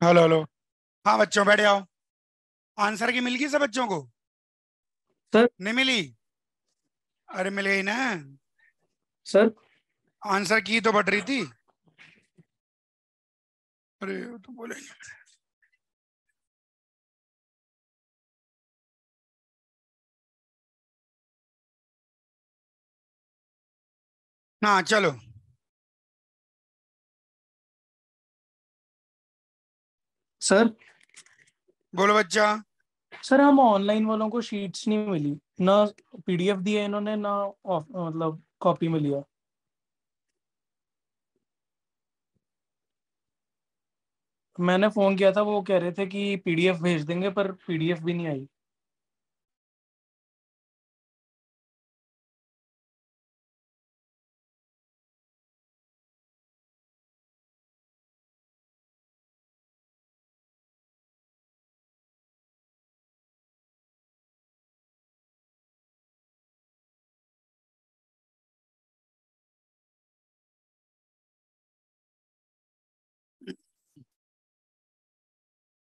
Hello hello. हाँ बच्चों बैठ जाओ। आंसर की मिल गई सब बच्चों को? सर। नहीं मिली? अरे मिल गई ना। सर। आंसर की तो बढ़ रही थी। अरे वो तो बोलेंगे। हाँ चलो। सर। बोलो बच्चा। सर हम ऑनलाइन वालों को शीट्स नहीं मिली ना। पीडीएफ दिए इन्होंने ना मतलब कॉपी में लिया। मैंने फोन किया था, वो कह रहे थे कि पीडीएफ भेज देंगे, पर पीडीएफ भी नहीं आई।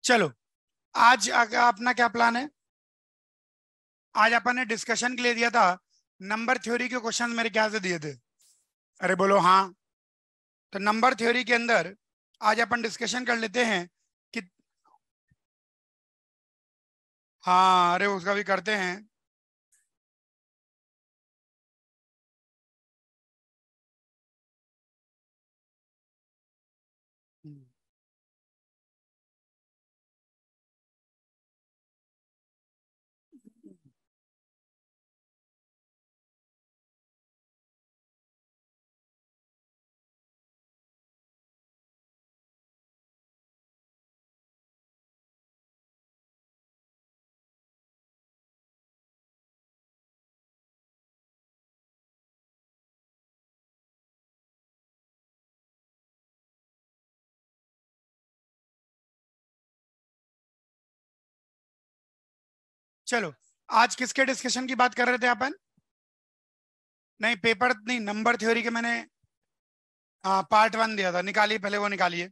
चलो। आज अपना क्या प्लान है? आज अपन ने डिस्कशन के लिए दिया था। नंबर थ्योरी के क्वेश्चन मेरे ख्याल से दिए थे। अरे बोलो हाँ। तो नंबर थ्योरी के अंदर आज अपन डिस्कशन कर लेते हैं कि हाँ, अरे उसका भी करते हैं। चलो। आज किसके डिस्कशन की बात कर रहे थे अपन? नहीं पेपर नहीं, नंबर थ्योरी के मैंने पार्ट वन दिया था। निकालिए पहले, वो निकालिए।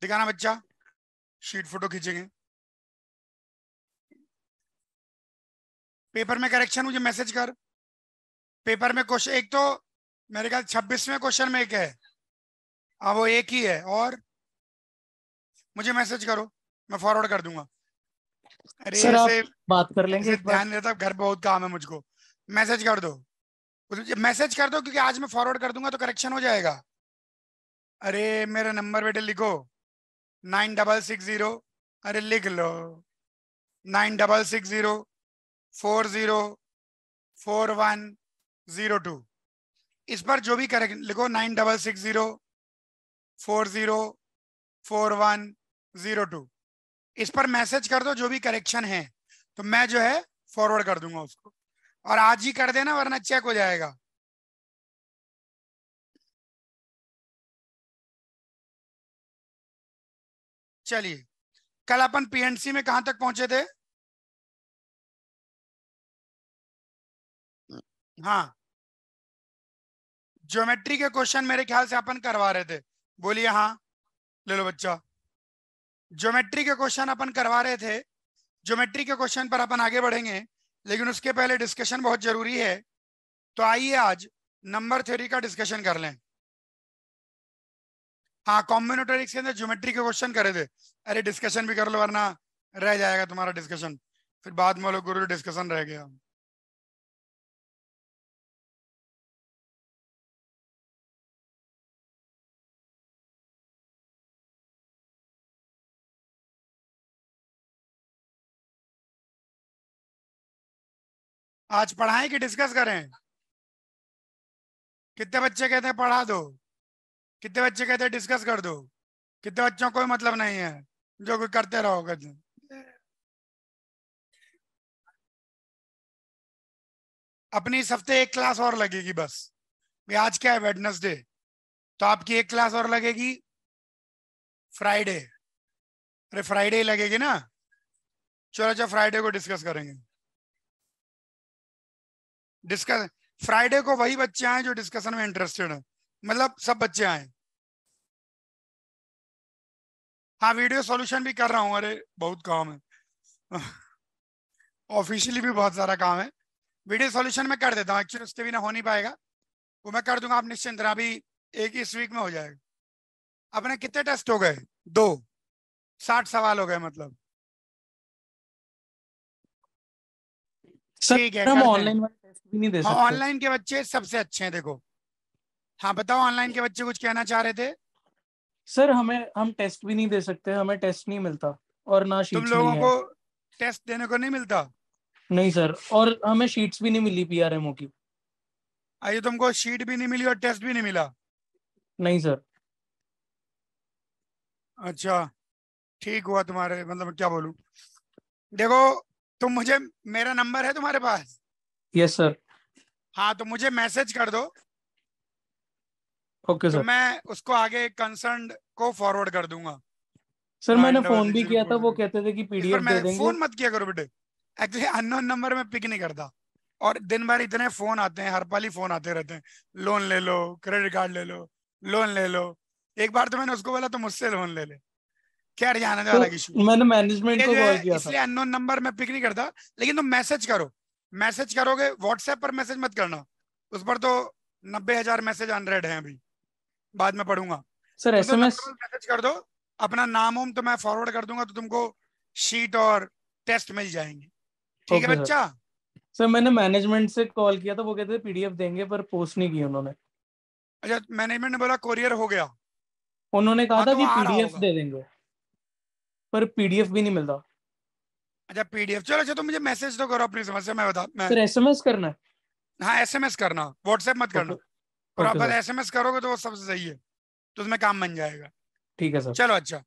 दिखाना बच्चा। शीट फोटो खींचेंगे। पेपर में करेक्शन मुझे मैसेज कर। पेपर में क्वेश्चन एक तो मेरे ख्याल 26वें क्वेश्चन में एक है। हाँ वो एक ही है। और मुझे मैसेज करो, मैं फॉरवर्ड कर दूंगा। अरे सर आप ऐसे बात कर लेंगे ऐसे एक बार। ध्यान नहीं रहता, घर पे बहुत काम है मुझको। मैसेज कर दो। मैसेज कर दो क्योंकि आज मैं फॉरवर्ड कर दूंगा तो करेक्शन हो जाएगा। अरे मेरा नंबर बेटे लिखो। 9660। अरे लिख लो। 9660 404102। इस पर जो भी करेक्ट लिखो, 9660 404102। इस पर मैसेज कर दो जो भी करेक्शन है, तो मैं जो है फॉरवर्ड कर दूंगा उसको। और आज ही कर देना वरना चेक हो जाएगा। चलिए। कल अपन पीएनसी में कहां तक पहुंचे थे? हाँ, ज्योमेट्री के क्वेश्चन मेरे ख्याल से अपन करवा रहे थे। बोलिए हाँ। ले लो बच्चा। ज्योमेट्री के क्वेश्चन अपन करवा रहे थे। ज्योमेट्री के क्वेश्चन पर अपन आगे बढ़ेंगे, लेकिन उसके पहले डिस्कशन बहुत जरूरी है। तो आइए आज नंबर थ्योरी का डिस्कशन कर लें। हाँ, कॉम्बिनेटोरिक्स के अंदर ज्योमेट्री के क्वेश्चन करे थे। अरे डिस्कशन भी कर लो वरना रह जाएगा तुम्हारा डिस्कशन। फिर बाद में बोलो गुरु डिस्कशन रह गया। आज पढ़ाएं कि डिस्कस करें? कितने बच्चे कहते हैं पढ़ा दो? कितने बच्चे कहते हैं डिस्कस कर दो? कितने बच्चों को कोई मतलब नहीं है, जो कोई करते रहो कहते हैं। अपनी इस हफ्ते एक क्लास और लगेगी बस। ये आज क्या है, वेडनेसडे। तो आपकी एक क्लास और लगेगी फ्राइडे। अरे फ्राइडे ही लगेगी ना। चलो अच्छा, फ्राइडे को डिस्कस करेंगे। डिस्कस फ्राइडे को वही बच्चे आए जो डिस्कशन में इंटरेस्टेड है। मतलब सब बच्चे आए। हाँ वीडियो सॉल्यूशन भी कर रहा हूँ, अरे बहुत काम है। ऑफिशियली भी बहुत सारा काम है। वीडियो सॉल्यूशन में कर देता हूँ, एक्चुअली उसके बिना हो नहीं पाएगा, वो मैं कर दूंगा, आप निश्चिंत रहे, अभी एक ही इस वीक में हो जाएगा। अपने कितने टेस्ट हो गए? 2, 60 सवाल हो गए मतलब। सर ठीक है हम करते हैं। ऑनलाइन वाले टेस्ट भी नहीं दे हाँ सकते? ऑनलाइन के बच्चे सबसे अच्छे हैं देखो। हाँ बताओ, ऑनलाइन के बच्चे कुछ कहना चाह रहे थे? सर हम टेस्ट भी नहीं दे सकते, हमें टेस्ट नहीं मिलता और ना तुम शीट्स मिली लोगों हैं। को टेस्ट देने को नहीं मिलता? नहीं सर, और हमें शीट्स भी नहीं मिली पीआरएमओ की। आइए, तुमको शीट भी नहीं मिली और टेस्ट भी नहीं मिला? नहीं सर। अच्छा, ठीक हुआ तुम्हारे, मतलब क्या बोलूं। देखो, तुम मुझे, मेरा नंबर है तुम्हारे पास? Yes sir. हाँ तो मुझे मैसेज कर दो, ओके तो सर। मैं उसको आगे कंसर्न को फॉरवर्ड कर दूंगा। सर मैंने फोन भी किया था, वो 966040। कहते थे कि इस पर पीडीएफ दे मैं देंगे। फोन मत किया करो बेटे, एक्चुअली अननोन नंबर में पिक नहीं करता, और दिन भर इतने फोन आते हैं, हर पल ही फोन आते रहते हैं। लोन ले लो, क्रेडिट कार्ड ले लो, लोन ले लो। एक बार तो मैंने उसको बोला तो मुझसे लोन ले ले। खैर जाने दो, तो अलग इशू। मैंने मैनेजमेंट ये को जो कॉल है, किया था। इसलिए अननोन नंबर में पिक नहीं करता। लेकिन तुम मैसेज करो, मैसेज करोगे व्हाट्सएप पर, मैसेज मत करना उस पर, तो 90,000 मैसेज अनरेड हैं अभी, बाद में पढ़ूंगा। सर तुम तो एसएमएस। नॉर्मल मैसेज कर दो, अपना नाम वाम तो मैं फॉरवर्ड कर दूंगा, तो तुमको शीट और टेस्ट मिल जाएंगे। ठीक है ओके सर। बच्चा? सर मैंने मैनेजमेंट से कॉल किया था, वो कहते थे पीडीएफ देंगे, पर पोस्ट नहीं की उन्होंने। अच्छा, मैनेजमेंट ने बोला कोरियर हो गया? उन्होंने कहा हाँ था तो वो कि आ रहा पीडीएफ होगा। दे देंगे, पर पीडीएफ भी नहीं मिलता। अच्छा पीडीएफ, चलो अच्छा, तो मुझे मैसेज तो करो अपनी समस्या, मैं बता मैं। सर एसएमएस करना है? हाँ एसएमएस करना, व्हाट्सएप मत ओके। करना। और आप ओके बस सर। एसएमएस करोगे तो वो सबसे सही है, तो उसमें काम बन जाएगा। ठीक है सर। चलो अच्छा,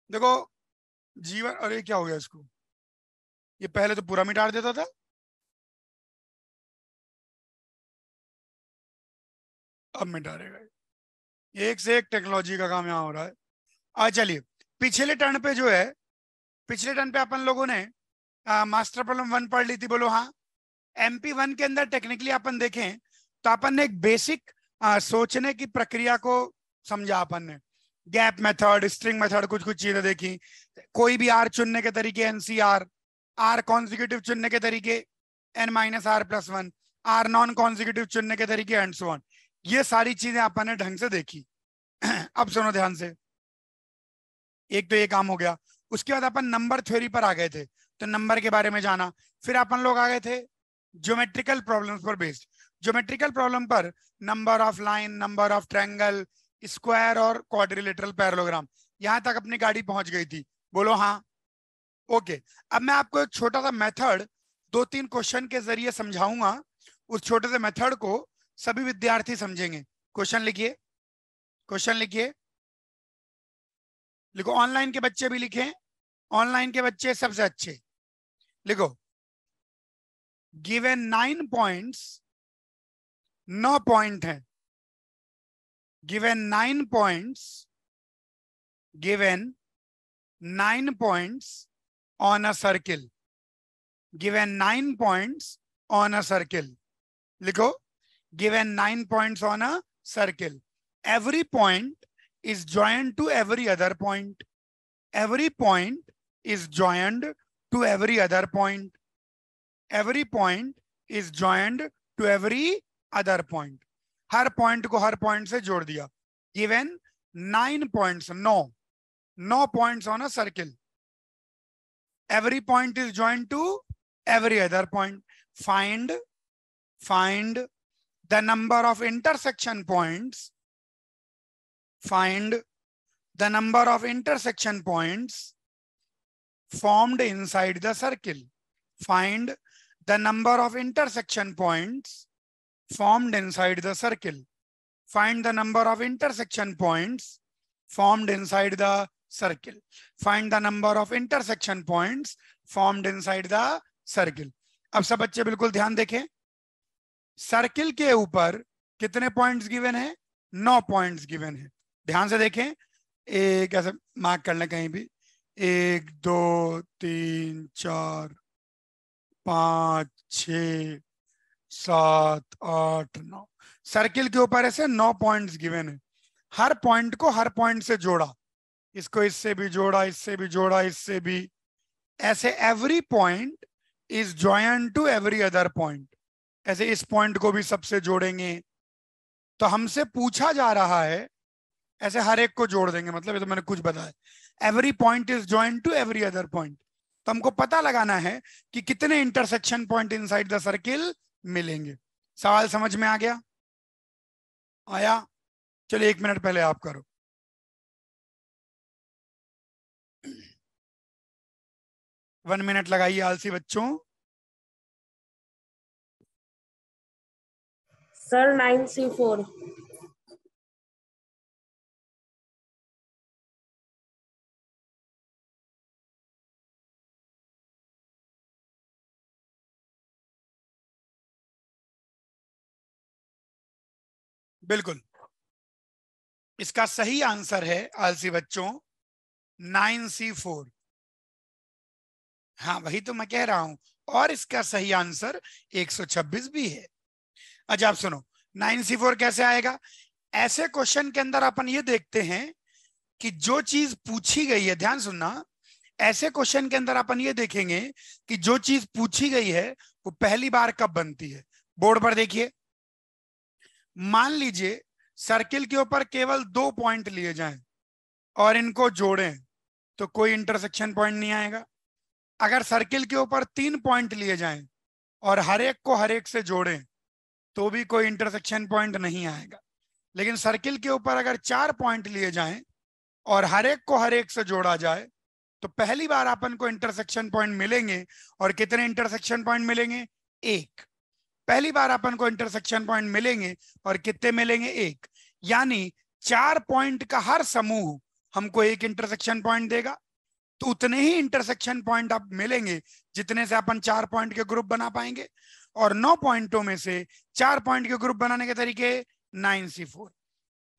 देखो, जीवन, अरे क्या हो गया इसको, ये पहले तो पूरा मिटा देता था, अब मिटा देगा। एक से एक टेक्नोलॉजी का काम यहाँ हो रहा है। आज चलिए, पिछले टर्न पे जो है, पिछले टर्न पे अपन लोगों ने मास्टर प्रॉब्लम 1 पढ़ ली थी, बोलो हाँ। MP1 के अंदर टेक्निकली अपन देखें तो अपन ने एक बेसिक सोचने की प्रक्रिया को समझा। अपन ने गैप मेथड, स्ट्रिंग मेथड, कुछ कुछ चीजें देखी। कोई भी आर चुनने के तरीके NCR, आर कॉन्जिक्यूटिव चुनने के तरीके N-R+1, आर नॉन कॉन्जिक्यूटिव चुनने के तरीके एंड सो ऑन। ये सारी चीजें अपन ने ढंग से देखी। अब सुनो ध्यान से, एक तो ये काम हो गया। उसके बाद अपन नंबर थ्योरी पर आ गए थे, तो नंबर के बारे में जाना। फिर अपन लोग आ गए थे ज्योमेट्रिकल प्रॉब्लम्स पर बेस्ड। ज्योमेट्रिकल प्रॉब्लम पर number of line, number of triangle, square और क्वाड्रिलेटरल पैरेललोग्राम, यहां तक अपनी गाड़ी पहुंच गई थी, बोलो हाँ। ओके, अब मैं आपको एक छोटा सा मेथड 2-3 क्वेश्चन के जरिए समझाऊंगा। उस छोटे से मेथड को सभी विद्यार्थी समझेंगे। क्वेश्चन लिखिए, क्वेश्चन लिखिए, लिखो, ऑनलाइन के बच्चे भी लिखें, ऑनलाइन के बच्चे सबसे अच्छे। लिखो, गिवन 9 पॉइंट्स, 9 पॉइंट है, given 9 points, given 9 points on a circle, given 9 points on a circle. लिखो, given 9 points on a circle, every point is joined to every other point, every point is joined to every other point, every point is joined to every other point, her point को हर point से जोड़ दिया। given 9 points, 9 points on a circle, every point is joined to every other point. Find the number of intersection points, find the number of intersection points formed inside the circle, find the number of intersection points formed inside the circle, find the number of intersection points formed inside the circle, find the number of intersection points formed inside the circle. अब सब बच्चे बिल्कुल ध्यान देखें, circle के ऊपर कितने points given है? 9 पॉइंट्स गिवन है। ध्यान से देखें, एक ऐसे मार्क कर लें कहीं भी, 1 2 3 4 5 6 7 8 9, सर्किल के ऊपर ऐसे 9 पॉइंट्स गिवन है। हर पॉइंट को हर पॉइंट से जोड़ा, इसको इससे भी जोड़ा, इससे भी जोड़ा, इससे भी, ऐसे every point is joint to every other point. ऐसे इस पॉइंट को भी सबसे जोड़ेंगे। तो हमसे पूछा जा रहा है, ऐसे हर एक को जोड़ देंगे, मतलब ये तो मैंने कुछ बताया। Every point is joint to every other point. तो हमको पता लगाना है कि कितने intersection point inside the circle मिलेंगे। सवाल समझ में आ गया? आया? चलिए 1 मिनट पहले आप करो। वन मिनट लगाइए आलसी बच्चों। Sir 9C4। बिल्कुल, इसका सही आंसर है आलसी बच्चों 9C4। हाँ वही तो मैं कह रहा हूं, और इसका सही आंसर 126 भी है। अच्छा आप सुनो, 9C4 कैसे आएगा? ऐसे क्वेश्चन के अंदर अपन ये देखते हैं कि जो चीज पूछी गई है, ध्यान सुनना, ऐसे क्वेश्चन के अंदर अपन ये देखेंगे कि जो चीज पूछी गई है वो पहली बार कब बनती है। बोर्ड पर देखिए, मान लीजिए सर्किल के ऊपर केवल 2 पॉइंट लिए जाएं और इनको जोड़ें तो कोई इंटरसेक्शन पॉइंट नहीं आएगा। अगर सर्किल के ऊपर 3 पॉइंट लिए जाएं और हर एक को हर एक से जोड़ें तो भी कोई इंटरसेक्शन पॉइंट नहीं आएगा। लेकिन सर्किल के ऊपर अगर 4 पॉइंट लिए जाएं और हर एक को हर एक से जोड़ा जाए तो पहली बार अपन को इंटरसेक्शन पॉइंट मिलेंगे। और कितने इंटरसेक्शन पॉइंट मिलेंगे? एक। पहली बार अपन को इंटरसेक्शन पॉइंट मिलेंगे और कितने मिलेंगे? एक। यानी 4 पॉइंट का हर समूह हमको एक इंटरसेक्शन पॉइंट देगा। तो उतने ही इंटरसेक्शन पॉइंट आप मिलेंगे जितने से अपन 4 पॉइंट के ग्रुप बना पाएंगे। और 9 पॉइंटों में से 4 पॉइंट के ग्रुप बनाने के तरीके 9C4।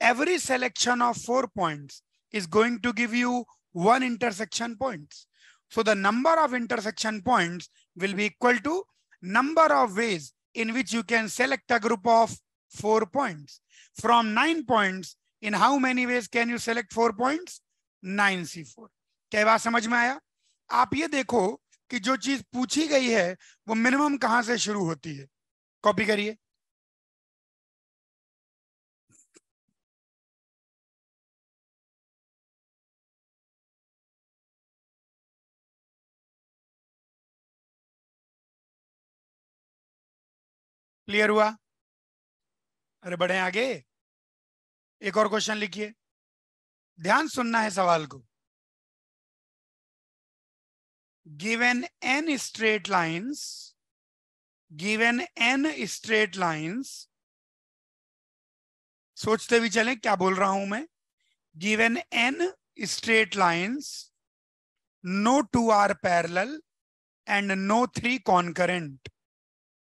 Every selection of 4 points is going to give you 1 intersection points. So the number of intersection points will be equal to number of ways in which you can select a group of 4 points. From 9 points, in how many ways can you select 4 points? 9C4. क्या बात समझ में आया? आप ये देखो कि जो चीज पूछी गई है वो मिनिमम कहां से शुरू होती है। कॉपी करिए। क्लियर हुआ? अरे बढ़े आगे, एक और क्वेश्चन लिखिए, ध्यान सुनना है सवाल को। गिवन n straight lines, सोचते भी चलें क्या बोल रहा हूं मैं। Given n straight lines, no 2 are parallel and no 3 concurrent.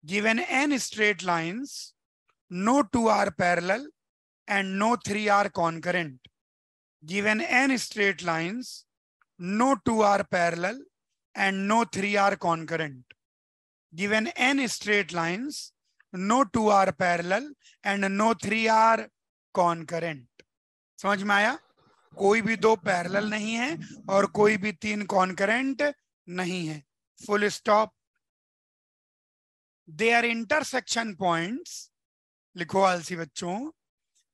Given n straight lines, no 2 are parallel and no 3 are concurrent. Given n straight lines, no 2 are parallel and no 3 are concurrent. Given n straight lines, no 2 are parallel and no 3 are concurrent. समझ में आया? कोई भी 2 parallel नहीं है और कोई भी 3 कॉन्करेंट नहीं है। Full stop. Their intersection points, लिखो आलसी बच्चों,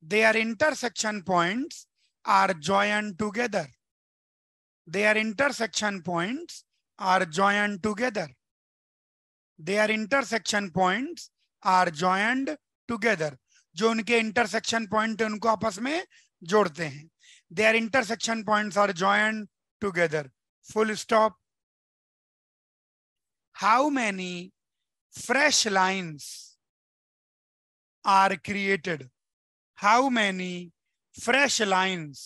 their intersection points are joint together. Their intersection points are joint together. Their intersection points are joint together. जो उनके इंटरसेक्शन पॉइंट है उनको आपस में जोड़ते हैं। Their intersection points are joined together. Full stop. How many fresh lines are created? How many fresh lines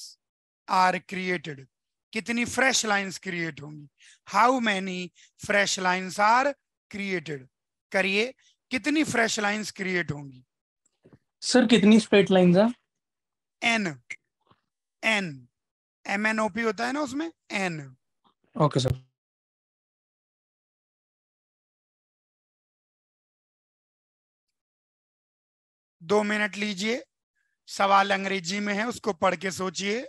are created? कितनी fresh lines create होंगी? How many fresh lines are created? करिए, कितनी fresh lines create होंगी? Sir कितनी straight lines हैं? N MNOP होता है ना उसमें, N। Okay sir. 2 मिनट लीजिए, सवाल अंग्रेजी में है उसको पढ़ के सोचिए।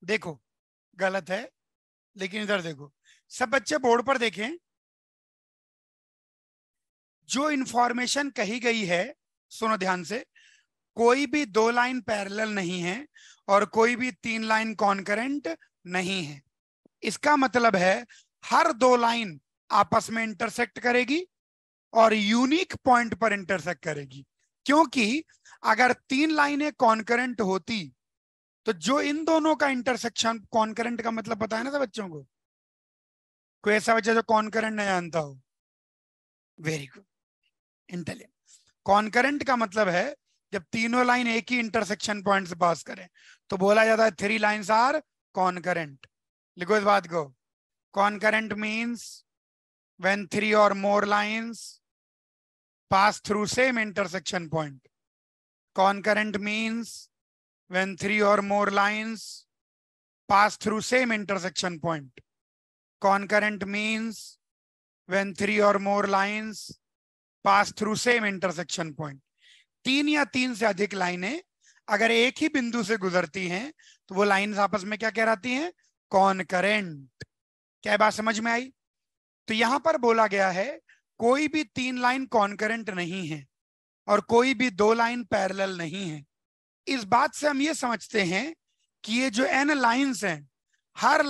देखो गलत है, लेकिन इधर देखो, सब बच्चे बोर्ड पर देखें। जो इंफॉर्मेशन कही गई है, सुनो ध्यान से, कोई भी दो लाइन पैरेलल नहीं है और कोई भी तीन लाइन कॉन्करेंट नहीं है। इसका मतलब है हर दो लाइन आपस में इंटरसेक्ट करेगी और यूनिक पॉइंट पर इंटरसेक्ट करेगी। क्योंकि अगर तीन लाइनें कॉन्करेंट होती तो जो इन दोनों का इंटरसेक्शन, कॉन्करेंट का मतलब पता है ना सब बच्चों को? कोई ऐसा बच्चा जो कॉन्करेंट नहीं जानता हो? Very good, intelligent. कॉन्करेंट का मतलब है जब तीनों लाइन एक ही इंटरसेक्शन पॉइंट से पास करें तो बोला जाता है थ्री लाइंस आर कॉन्करेंट। लिखो इस बात को, कॉन्करेंट मींस व्हेन थ्री और मोर lines pass through same intersection point. Concurrent means when three or more lines pass through same intersection point. Concurrent means when three or more lines pass through same intersection point. तीन या तीन से अधिक लाइनें अगर एक ही बिंदु से गुजरती हैं तो वो लाइंस आपस में क्या कहलाती हैं? कॉन्करेंट। क्या बात समझ में आई? तो यहां पर बोला गया है कोई भी तीन लाइन कॉन्करेंट नहीं है और कोई भी दो लाइन पैरेलल नहीं है। इस बात से हम ये समझते हैं कि ये जो n लाइंस हैं, हर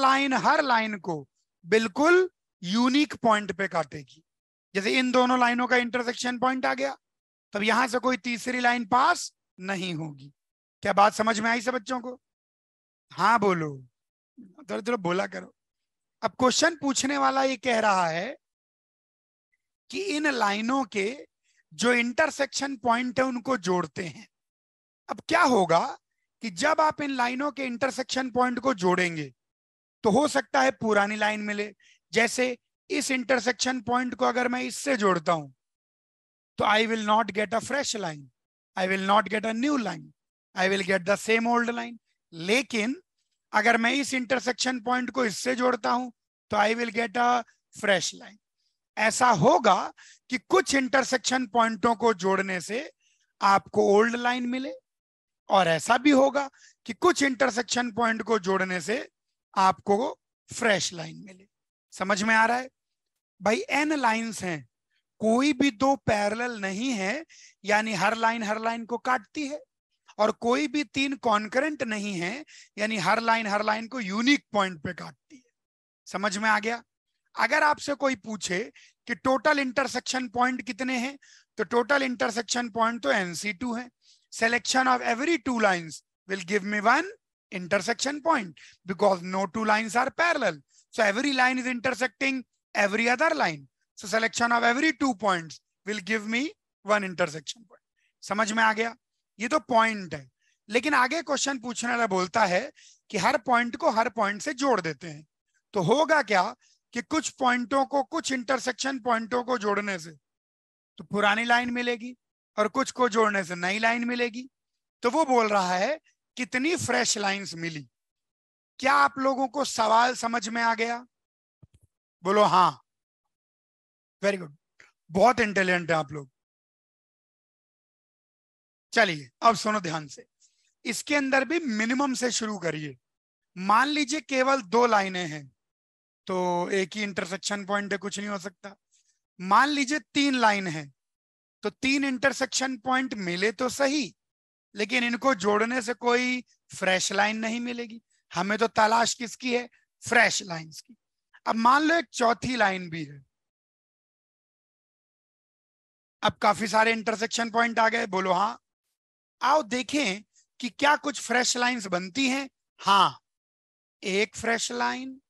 लाइन को बिल्कुल यूनिक पॉइंट पे काटेगी। जैसे इन दोनों लाइनों का इंटरसेक्शन पॉइंट आ गया, तब यहां से कोई तीसरी लाइन पास नहीं होगी। क्या बात समझ में आई सब बच्चों को? हाँ बोलो, थोड़ा बोला करो। अब क्वेश्चन पूछने वाला ये कह रहा है कि इन लाइनों के जो इंटरसेक्शन पॉइंट है उनको जोड़ते हैं। अब क्या होगा कि जब आप इन लाइनों के इंटरसेक्शन पॉइंट को जोड़ेंगे तो हो सकता है पुरानी लाइन मिले। जैसे इस इंटरसेक्शन पॉइंट को अगर मैं इससे जोड़ता हूं तो I will not get a fresh line, I will not get a new line, I will get the same old line. लेकिन अगर मैं इस इंटरसेक्शन पॉइंट को इससे जोड़ता हूं तो I will get a fresh line. ऐसा होगा कि कुछ इंटरसेक्शन पॉइंटों को जोड़ने से आपको ओल्ड लाइन मिले और ऐसा भी होगा कि कुछ इंटरसेक्शन पॉइंट को जोड़ने से आपको फ्रेश लाइन मिले। समझ में आ रहा है भाई? n लाइंस हैं, कोई भी दो पैरेलल नहीं है, यानी हर लाइन को काटती है, और कोई भी तीन कॉन्करेंट नहीं है, यानी हर लाइन को यूनिक पॉइंट पे काटती है। समझ में आ गया? अगर आपसे कोई पूछे कि टोटल इंटरसेक्शन पॉइंट कितने हैं, तो टोटल इंटरसेक्शन पॉइंट तो NC2 है। Selection of every two lines will give me one intersection point because no two lines are parallel. So every line is intersecting every other line. So selection of every 2 points will give me one intersection point. समझ में आ गया? ये तो point है। लेकिन आगे question पूछने वाला बोलता है कि हर पॉइंट को हर पॉइंट से जोड़ देते हैं। तो होगा क्या कि कुछ पॉइंटों को, कुछ इंटरसेक्शन पॉइंटों को जोड़ने से तो पुरानी लाइन मिलेगी और कुछ को जोड़ने से नई लाइन मिलेगी। तो वो बोल रहा है कितनी फ्रेश लाइंस मिली। क्या आप लोगों को सवाल समझ में आ गया? बोलो हाँ। वेरी गुड, बहुत इंटेलिजेंट है आप लोग। चलिए अब सुनो ध्यान से, इसके अंदर भी मिनिमम से शुरू करिए। मान लीजिए केवल दो लाइनें हैं तो एक ही इंटरसेक्शन पॉइंट है, कुछ नहीं हो सकता। मान लीजिए तीन लाइन है तो तीन इंटरसेक्शन पॉइंट मिले तो सही, लेकिन इनको जोड़ने से कोई फ्रेश लाइन नहीं मिलेगी। हमें तो तलाश किसकी है? फ्रेश लाइंस की। अब मान लो एक चौथी लाइन भी है। अब काफी सारे इंटरसेक्शन पॉइंट आ गए। बोलो हाँ। आओ देखें कि क्या कुछ फ्रेश लाइंस बनती हैं। हाँ, एक फ्रेश लाइन,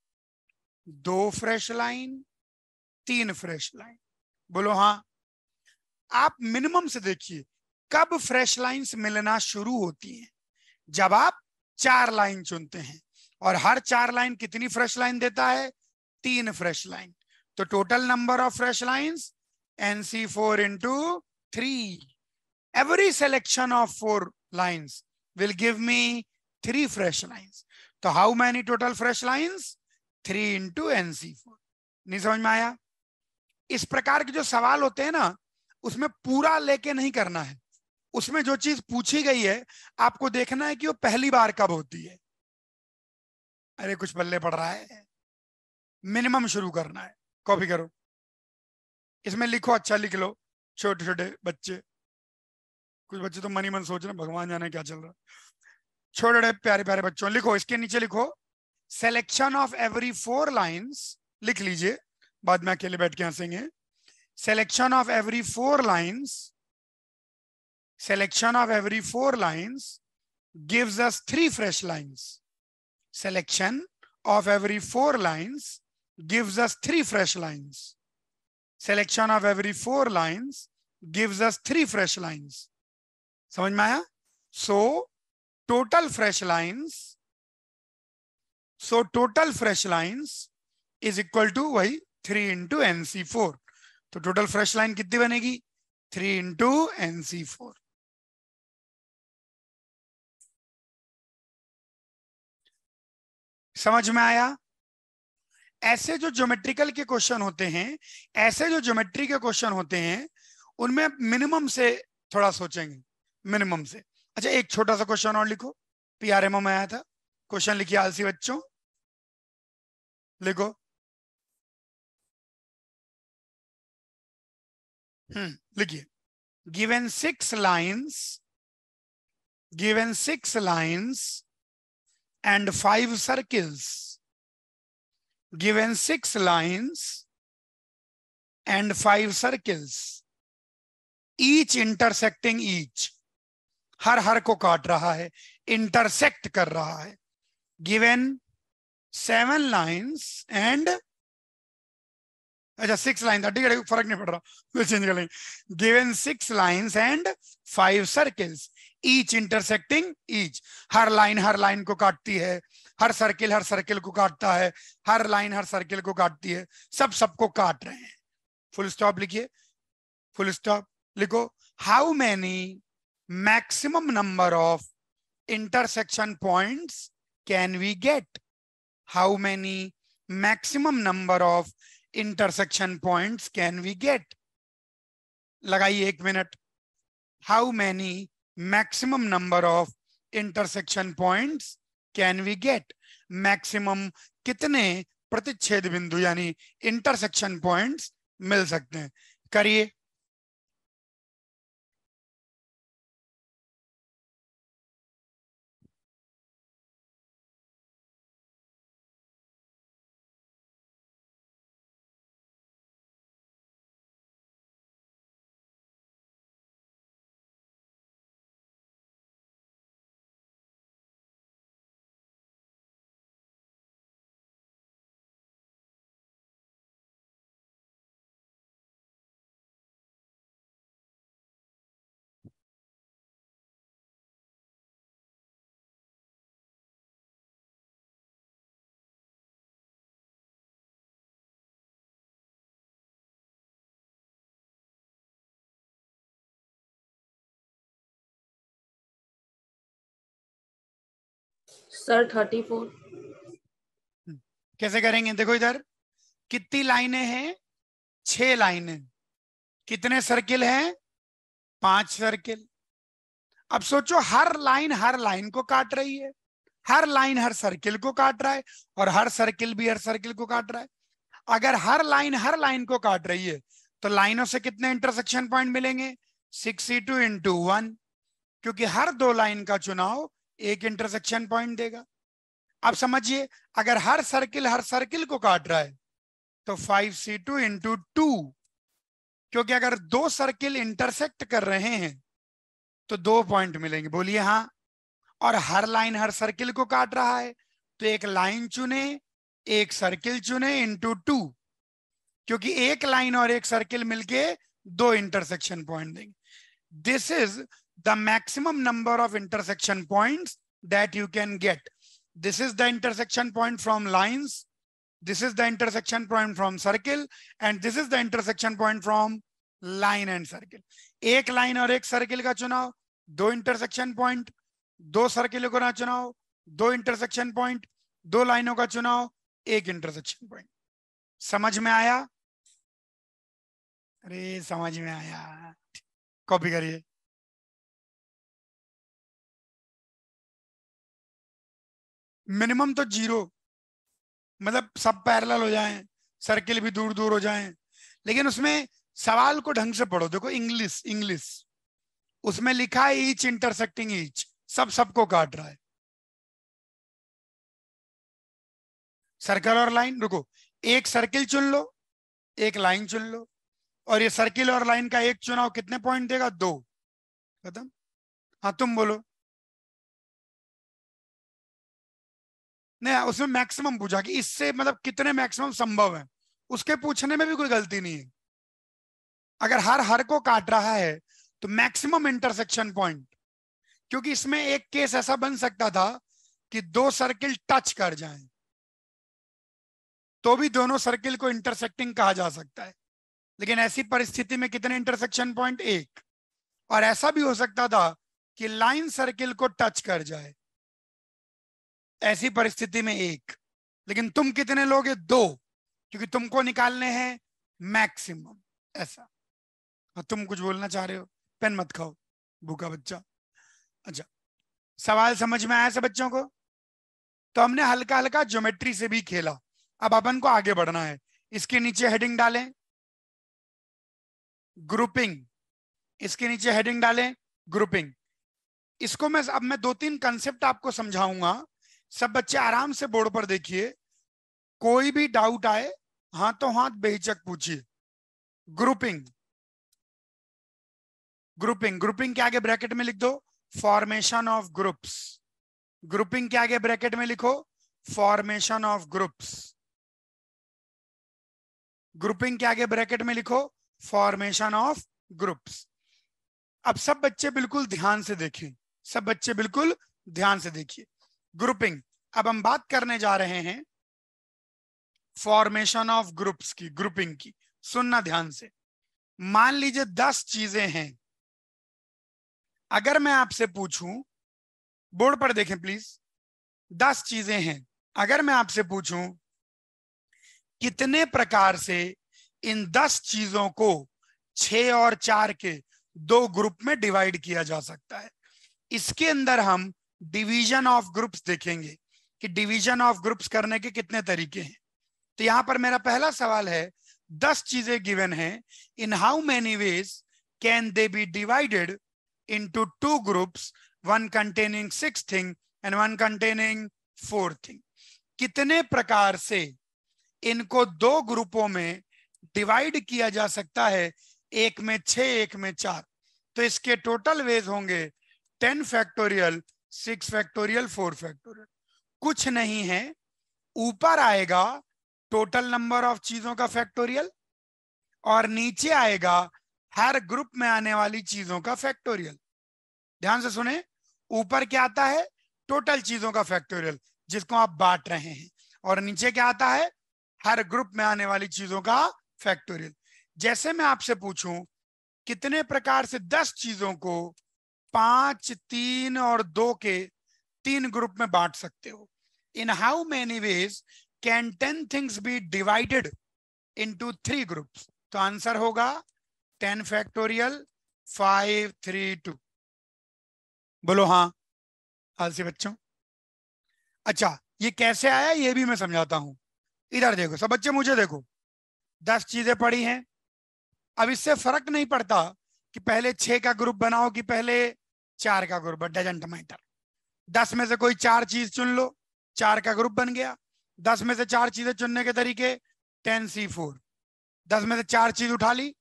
दो फ्रेश लाइन, तीन फ्रेश लाइन। बोलो हाँ। आप मिनिमम से देखिए कब फ्रेश लाइंस मिलना शुरू होती हैं? जब आप चार लाइन चुनते हैं, और हर चार लाइन कितनी फ्रेश लाइन देता है? तीन फ्रेश लाइन। तो total number of fresh lines NC4 into 3. Every selection of 4 lines will give me 3 fresh lines. तो how many total fresh lines? 3 into NC4. नहीं समझ में आया? इस प्रकार के जो सवाल होते हैं ना, उसमें पूरा लेके नहीं करना है, उसमें जो चीज पूछी गई है आपको देखना है कि वो पहली बार कब होती है। अरे कुछ बल्ले पड़ रहा है, मिनिमम शुरू करना है। कॉपी करो, इसमें लिखो, अच्छा लिख लो। छोटे छोटे बच्चे, कुछ बच्चे तो मन ही मन सोच रहे हैं भगवान जाने क्या चल रहा है। छोटे छोटे प्यारे प्यारे बच्चों, लिखो, इसके नीचे लिखो सिलेक्शन ऑफ एवरी 4 लाइन्स। लिख लीजिए, बाद में अकेले बैठ के हंसेंगे। Selection of every 4 lines, selection of every 4 lines gives us 3 fresh lines. Selection of every 4 lines gives us 3 fresh lines. Selection of every 4 lines gives us 3 fresh lines. समझ में आया? So total fresh lines is equal to वही 3 into NC4. तो total fresh line कितनी बनेगी? 3 into NC4. समझ में आया? ऐसे जो ज्योमेट्रिकल के क्वेश्चन होते हैं, ऐसे जो ज्योमेट्री के क्वेश्चन होते हैं, उनमें मिनिमम से थोड़ा सोचेंगे, मिनिमम से। अच्छा, एक छोटा सा क्वेश्चन और लिखो, पीआरएमओ में आया था। क्वेश्चन लिखिए आलसी बच्चों, लिखो। लिखिए, given 6 lines and 5 circles. Given 6 lines and 5 circles, each intersecting each. हर को काट रहा है, इंटरसेक्ट कर रहा है। Given 7 lines and, अच्छा 6 लाइन था, ठीक है, फर्क नहीं पड़ रहा, तो चेंज कर लेंगे। Given 6 lines and 5 circles, each intersecting each. Her line को काटती है, हर सर्किल को काटता है, हर लाइन हर सर्किल को काटती है, सबको काट रहे हैं। फुल स्टॉप लिखिए, फुल स्टॉप लिखो। How many maximum number of intersection points can we get? How many maximum number of intersection points can we get? लगाइए 1 मिनट। How many maximum number of intersection points can we get? Maximum कितने प्रतिच्छेद बिंदु यानी intersection points मिल सकते हैं? करिए। Sir 34। कैसे करेंगे? देखो इधर कितनी लाइनें हैं? 6 लाइनें। कितने सर्किल हैं? 5 सर्किल। अब सोचो, हर लाइन को काट रही है, हर लाइन हर सर्किल को काट रहा है, और हर सर्किल भी हर सर्किल को काट रहा है। अगर हर लाइन को काट रही है तो लाइनों से कितने इंटरसेक्शन पॉइंट मिलेंगे? 6c2 into 1, क्योंकि हर 2 लाइन का चुनाव एक इंटरसेक्शन पॉइंट देगा। अब समझिए, अगर हर सर्किल को काट रहा है तो 5c2 into 2, क्योंकि अगर 2 सर्किल इंटरसेक्ट कर रहे हैं तो 2 पॉइंट मिलेंगे। बोलिए हाँ। और हर लाइन हर सर्किल को काट रहा है तो एक लाइन चुने, एक सर्किल चुने into 2, क्योंकि एक लाइन और एक सर्किल मिलके 2 इंटरसेक्शन पॉइंट देंगे। This is the maximum number of intersection points that you can get. This is the intersection point from lines, this is the intersection point from circle, and this is the intersection point from line and circle. एक line और एक circle का चुनाव, 2 intersection point, 2 circle को ना चुनाव, 2 intersection point, 2 लाइनों का चुनाव, 1 इंटरसेक्शन पॉइंट। समझ में आया? अरे समझ में आया, कॉपी करिए। मिनिमम तो 0, मतलब सब पैरेलल हो जाएं, सर्किल भी दूर दूर हो जाएं। लेकिन उसमें सवाल को ढंग से पढ़ो। देखो इंग्लिश उसमें लिखा है ईच इंटरसेक्टिंग ईच, सबको काट रहा है। सर्कल और लाइन, रुको, एक सर्किल चुन लो, एक लाइन चुन लो, और ये सर्किल और लाइन का एक चुनाव कितने पॉइंट देगा? 2। खत्म। हाँ तुम बोलो। नहीं, उसमें मैक्सिमम पूछा कि इससे मतलब कितने मैक्सिमम संभव है, उसके पूछने में भी कोई गलती नहीं है। अगर हर को काट रहा है तो मैक्सिमम इंटरसेक्शन पॉइंट, क्योंकि इसमें एक केस ऐसा बन सकता था कि 2 सर्किल टच कर जाएं, तो भी दोनों सर्किल को इंटरसेक्टिंग कहा जा सकता है। लेकिन ऐसी परिस्थिति में कितने इंटरसेक्शन पॉइंट? 1। और ऐसा भी हो सकता था कि लाइन सर्किल को टच कर जाए, ऐसी परिस्थिति में 1। लेकिन तुम कितने लोगे? 2, क्योंकि तुमको निकालने हैं मैक्सिमम। ऐसा। हाँ तुम कुछ बोलना चाह रहे हो? पेन मत खाओ, भूखा बच्चा। अच्छा, सवाल समझ में आया सब बच्चों को? तो हमने हल्का हल्का ज्योमेट्री से भी खेला। अब अपन को आगे बढ़ना है। इसके नीचे हेडिंग डालें ग्रुपिंग, इसके नीचे हेडिंग डालें ग्रुपिंग। इसको अब मैं 2-3 कंसेप्ट आपको समझाऊंगा। सब बच्चे आराम से बोर्ड पर देखिए, कोई भी डाउट आए हाथों हाथ बेहिचक पूछिए। ग्रुपिंग ग्रुपिंग के आगे ब्रैकेट में लिख दो फॉर्मेशन ऑफ ग्रुप्स। ग्रुपिंग के आगे ब्रैकेट में लिखो फॉर्मेशन ऑफ ग्रुप्स। ग्रुपिंग के आगे ब्रैकेट में लिखो फॉर्मेशन ऑफ ग्रुप्स। अब सब बच्चे बिल्कुल ध्यान से देखें, सब बच्चे बिल्कुल ध्यान से देखिए। ग्रुपिंग, अब हम बात करने जा रहे हैं फॉर्मेशन ऑफ ग्रुप्स की, ग्रुपिंग की। सुनना ध्यान से। मान लीजिए 10 चीजें हैं। अगर मैं आपसे पूछूं, बोर्ड पर देखें प्लीज, 10 चीजें हैं। अगर मैं आपसे पूछूं कितने प्रकार से इन 10 चीजों को 6 और 4 के 2 ग्रुप में डिवाइड किया जा सकता है, इसके अंदर हम डिवीजन ऑफ ग्रुप्स देखेंगे कि डिवीजन ऑफ ग्रुप्स करने के कितने तरीके हैं। तो यहां पर मेरा पहला सवाल है, 10 चीजें गिवन हैं, इन how many ways can they B divided into 2 groups, one containing 6 thing and one containing 4 thing. कितने प्रकार से इनको 2 ग्रुपों में डिवाइड किया जा सकता है, एक में 6, एक में 4। तो इसके टोटल वेज होंगे 10 फैक्टोरियल, 6 फैक्टोरियल, 4 फैक्टोरियल। कुछ नहीं है, ऊपर आएगा टोटल नंबर ऑफ चीजों का फैक्टोरियल और नीचे आएगा हर ग्रुप में आने वाली चीजों का फैक्टोरियल। ध्यान से सुने, ऊपर क्या आता है? टोटल चीजों का फैक्टोरियल जिसको आप बांट रहे हैं, और नीचे क्या आता है? हर ग्रुप में आने वाली चीजों का फैक्टोरियल। जैसे मैं आपसे पूछूं कितने प्रकार से 10 चीजों को 5, 3 और 2 के 3 ग्रुप में बांट सकते हो, in how many ways can 10 things be divided into 3 groups? तो आंसर होगा 10 फैक्टोरियल 5, 3, 2। बोलो हाँ आलसी बच्चों। अच्छा, ये कैसे आया ये भी मैं समझाता हूं। इधर देखो सब बच्चे, मुझे देखो, 10 चीजें पड़ी हैं। अब इससे फर्क नहीं पड़ता कि पहले 6 का ग्रुप बनाओ कि पहले 4 का ग्रुप, डजंट मैटर। 10 में से कोई 4 चीज चुन लो, 4 का ग्रुप बन गया। 10 में से 4 चीजें चुनने के तरीके 10C4। 10 में से 4 चीज उठा ली,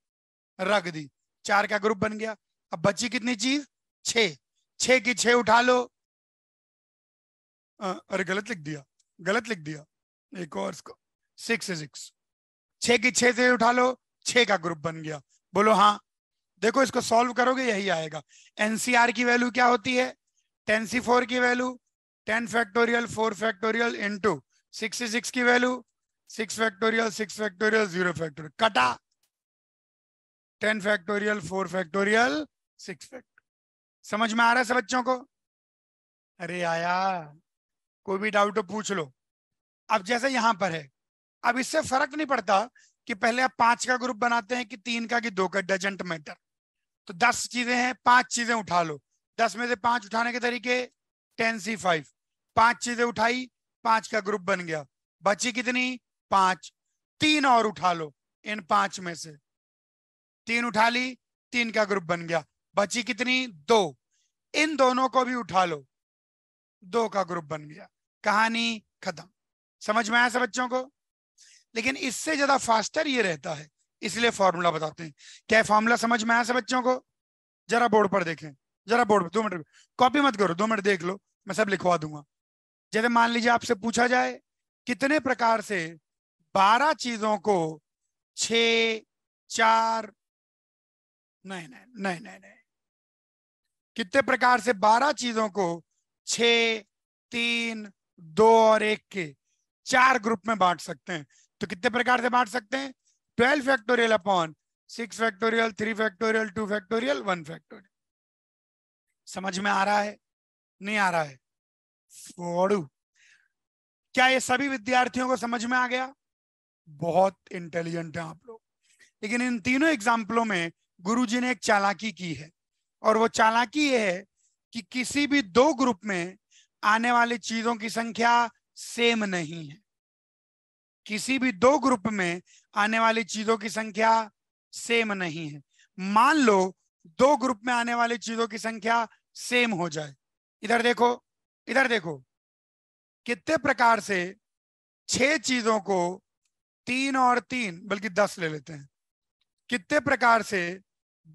रख दी, 4 का ग्रुप बन गया। अब बची कितनी चीज? 6। 6 की 6 उठा लो। अरे गलत लिख दिया, एक और इसको 6 से 6। 6 की 6 से उठा लो, 6 का ग्रुप बन गया। बोलो हाँ। देखो इसको सॉल्व करोगे यही आएगा। एनसीआर की वैल्यू क्या होती है? 10C4 की वैल्यू 10 फैक्टोरियल 4 फैक्टोरियल इनटू 66 की वैल्यू 6 फैक्टोरियल 6 फैक्टोरियल 0 फैक्टोरियल, कटा 10 फैक्टोरियल 4 फैक्टोरियल 6 फैक्टोरियल। समझ में आ रहा है सब बच्चों को? अरे आया, कोई भी डाउट हो पूछ लो। अब जैसे यहां पर है, अब इससे फर्क नहीं पड़ता कि पहले आप 5 का ग्रुप बनाते हैं कि 3 का कि 2 का, डजंट मैटर। तो 10 चीजें हैं, 5 चीजें उठा लो। 10 में से 5 उठाने के तरीके 10C5। 5 चीजें उठाई, 5 का ग्रुप बन गया, बची कितनी? 5। 3 और उठा लो इन 5 में से, 3 उठा ली, 3 का ग्रुप बन गया, बची कितनी? 2। इन दोनों को भी उठा लो, 2 का ग्रुप बन गया, कहानी खत्म। समझ में आया सब बच्चों को? लेकिन इससे ज्यादा फास्टर ये रहता है, इसलिए फॉर्मूला बताते हैं। क्या फॉर्मूला समझ में आया सब बच्चों को? जरा बोर्ड पर देखें, जरा बोर्ड पर 2 मिनट कॉपी मत करो, 2 मिनट देख लो, मैं सब लिखवा दूंगा। जैसे मान लीजिए आपसे पूछा जाए कितने प्रकार से 12 चीजों को 6 4 नहीं नहीं नहीं नहीं नहीं, कितने प्रकार से 12 चीजों को 6 3 2 और 1 के 4 ग्रुप में बांट सकते हैं? तो कितने प्रकार से बांट सकते हैं? 12 factorial upon 6 factorial, 3 factorial, 2 factorial, 1 factorial. समझ में आ रहा है? नहीं आ रहा है? फोड़ू। क्या ये सभी विद्यार्थियों को समझ में आ गया? बहुत इंटेलिजेंट है आप लोग। लेकिन इन तीनों एग्जाम्पलों में गुरुजी ने एक चालाकी की है, और वो चालाकी ये है कि किसी भी 2 ग्रुप में आने वाली चीजों की संख्या सेम नहीं है। किसी भी 2 ग्रुप में आने वाली चीजों की संख्या सेम नहीं है। मान लो 2 ग्रुप में आने वाली चीजों की संख्या सेम हो जाए। इधर देखो, इधर देखो, कितने प्रकार से 6 चीजों को 3 और 3 बल्कि 10 ले लेते हैं, कितने प्रकार से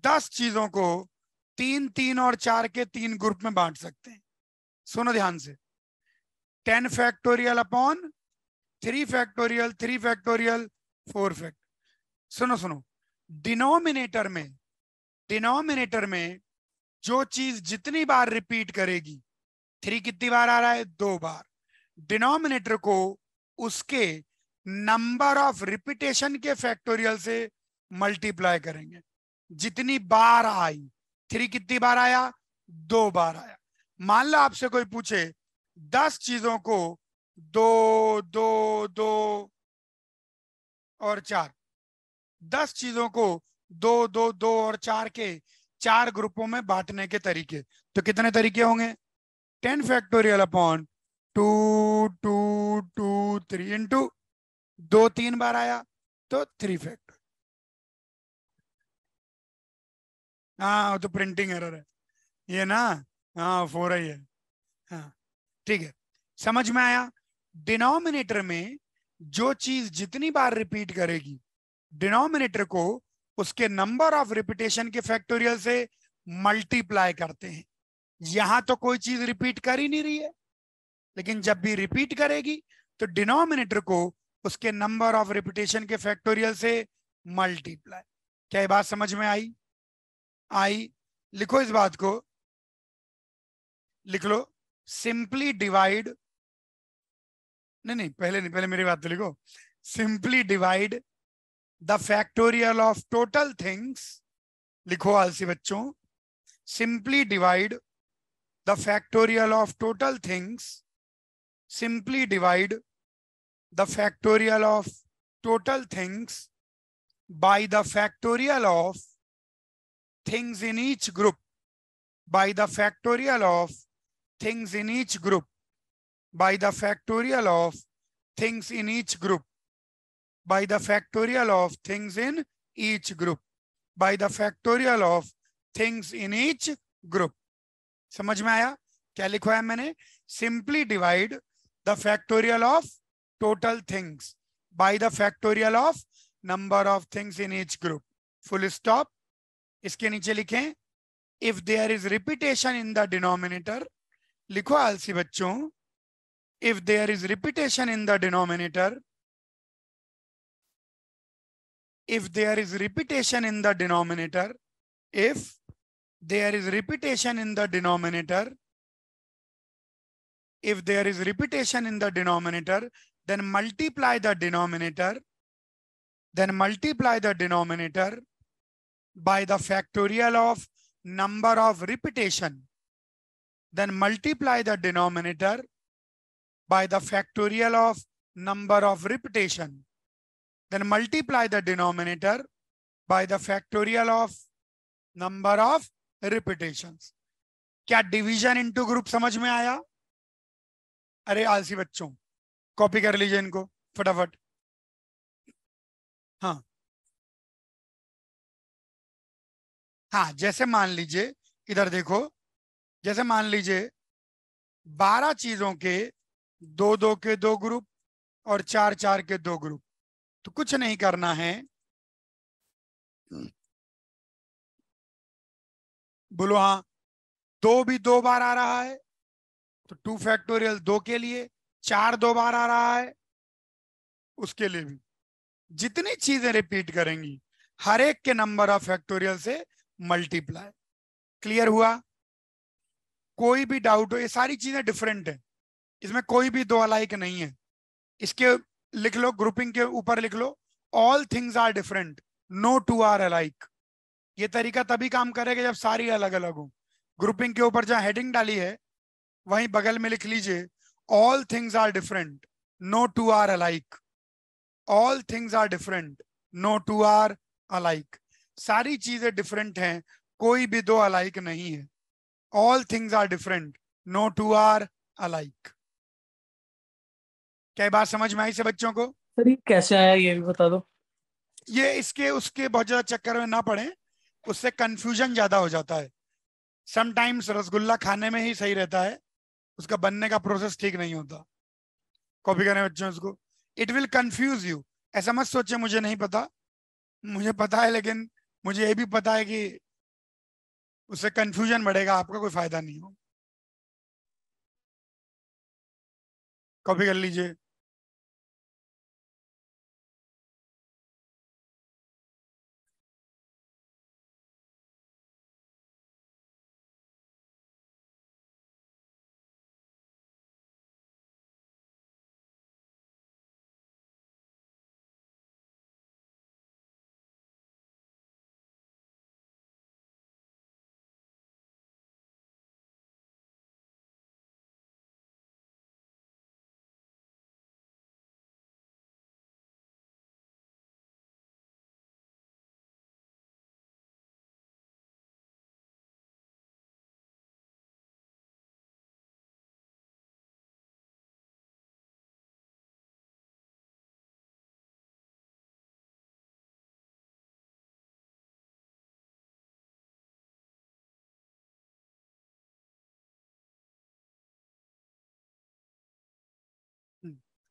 10 चीजों को 3 3 और 4 के 3 ग्रुप में बांट सकते हैं? सुनो ध्यान से, 10 factorial upon 3 factorial, 3 factorial, 4 fact. सुनो सुनो, डिनोमिनेटर में जो चीज जितनी बार रिपीट करेगी, 3 कितनी बार आ रहा है? 2 बार। डिनोमिनेटर को उसके नंबर ऑफ रिपीटेशन के फैक्टोरियल से मल्टीप्लाई करेंगे। जितनी बार आई, 3 कितनी बार आया? 2 बार आया। मान लो आपसे कोई पूछे 10 चीजों को 2 2 2 और 4, 10 चीजों को 2 2 2 और 4 के 4 ग्रुपों में बांटने के तरीके, तो कितने तरीके होंगे? 10 फैक्टोरियल अपॉन 2 2 2 3 इंटू 2 3 बार आया तो 3 फैक्टर। हाँ, वो तो प्रिंटिंग एरर है ये ना। हाँ 4 ही है। हाँ ठीक है, समझ में आया? डिनोमिनेटर में जो चीज जितनी बार रिपीट करेगी, डिनोमिनेटर को उसके नंबर ऑफ रिपीटेशन के फैक्टोरियल से मल्टीप्लाई करते हैं। यहां तो कोई चीज रिपीट कर ही नहीं रही है, लेकिन जब भी रिपीट करेगी तो डिनोमिनेटर को उसके नंबर ऑफ रिपीटेशन के फैक्टोरियल से मल्टीप्लाई। क्या ये बात समझ में आई? आई? लिखो इस बात को, लिख लो, सिंपली डिवाइड, नहीं पहले नहीं, पहले मेरी बात तो लिखो। Simply divide the factorial of total things, लिखो आलसी बच्चों, simply divide the factorial of total things, simply divide the factorial of total things by the factorial of things in each group, by the factorial of things in each group, by the factorial of things in each group, by the factorial of things in each group, by the factorial of things in each group। समझ में आया? क्या लिखा है मैंने? simply divide the factorial of total things by the factorial of number of things in each group, full stop। इसके नीचे लिखें if there is repetition in the denominator, लिखो आलसी बच्चों, if there is repetition in the denominator, if there is repetition in the denominator, if there is repetition in the denominator, if there is repetition in the denominator, then multiply the denominator, then multiply the denominator by the factorial of number of repetition, then multiply the denominator by the factorial of number of repetition, then multiply the denominator by the factorial of number of repetitions। क्या division into group समझ में आया? अरे आलसी बच्चों, copy कर लीजिए इनको फटाफट। हाँ हाँ, जैसे मान लीजिए, इधर देखो, जैसे मान लीजिए 12 चीजों के 2-2 के 2 ग्रुप और 4-4 के 2 ग्रुप। तो कुछ नहीं करना है, बोलो हाँ। 2 भी 2 बार आ रहा है तो 2 फैक्टोरियल 2 के लिए, 4 2 बार आ रहा है उसके लिए भी। जितनी चीजें रिपीट करेंगी हर एक के नंबर ऑफ फैक्टोरियल से मल्टीप्लाई। क्लियर हुआ? कोई भी डाउट हो, ये सारी चीजें डिफरेंट है, इसमें कोई भी दो अलाइक नहीं है। इसके लिख लो, ग्रुपिंग के ऊपर लिख लो, all things are different, no two are alike. ये तरीका तभी काम करेगा जब सारी अलग अलग हो। ग्रुपिंग के ऊपर जहां हेडिंग डाली है वहीं बगल में लिख लीजिए, all things are different, no two are alike. All things are different, no two are alike. सारी चीजें डिफरेंट हैं, कोई भी दो अलाइक नहीं है। All things are different, no two are alike. क्या बात समझ में आई से बच्चों को? सर ये कैसे आया ये भी बता दो। ये इसके उसके बहुत ज्यादा चक्कर में ना पड़े, उससे कंफ्यूजन ज्यादा हो जाता है। समटाइम्स रसगुल्ला खाने में ही सही रहता है, उसका बनने का प्रोसेस ठीक नहीं होता। कॉपी करें बच्चों इसको, इट विल कंफ्यूज यू। ऐसा मत सोचे मुझे नहीं पता, मुझे पता है, लेकिन मुझे ये भी पता है कि उससे कंफ्यूजन बढ़ेगा, आपका कोई फायदा नहीं हो। कॉपी कर लीजिए।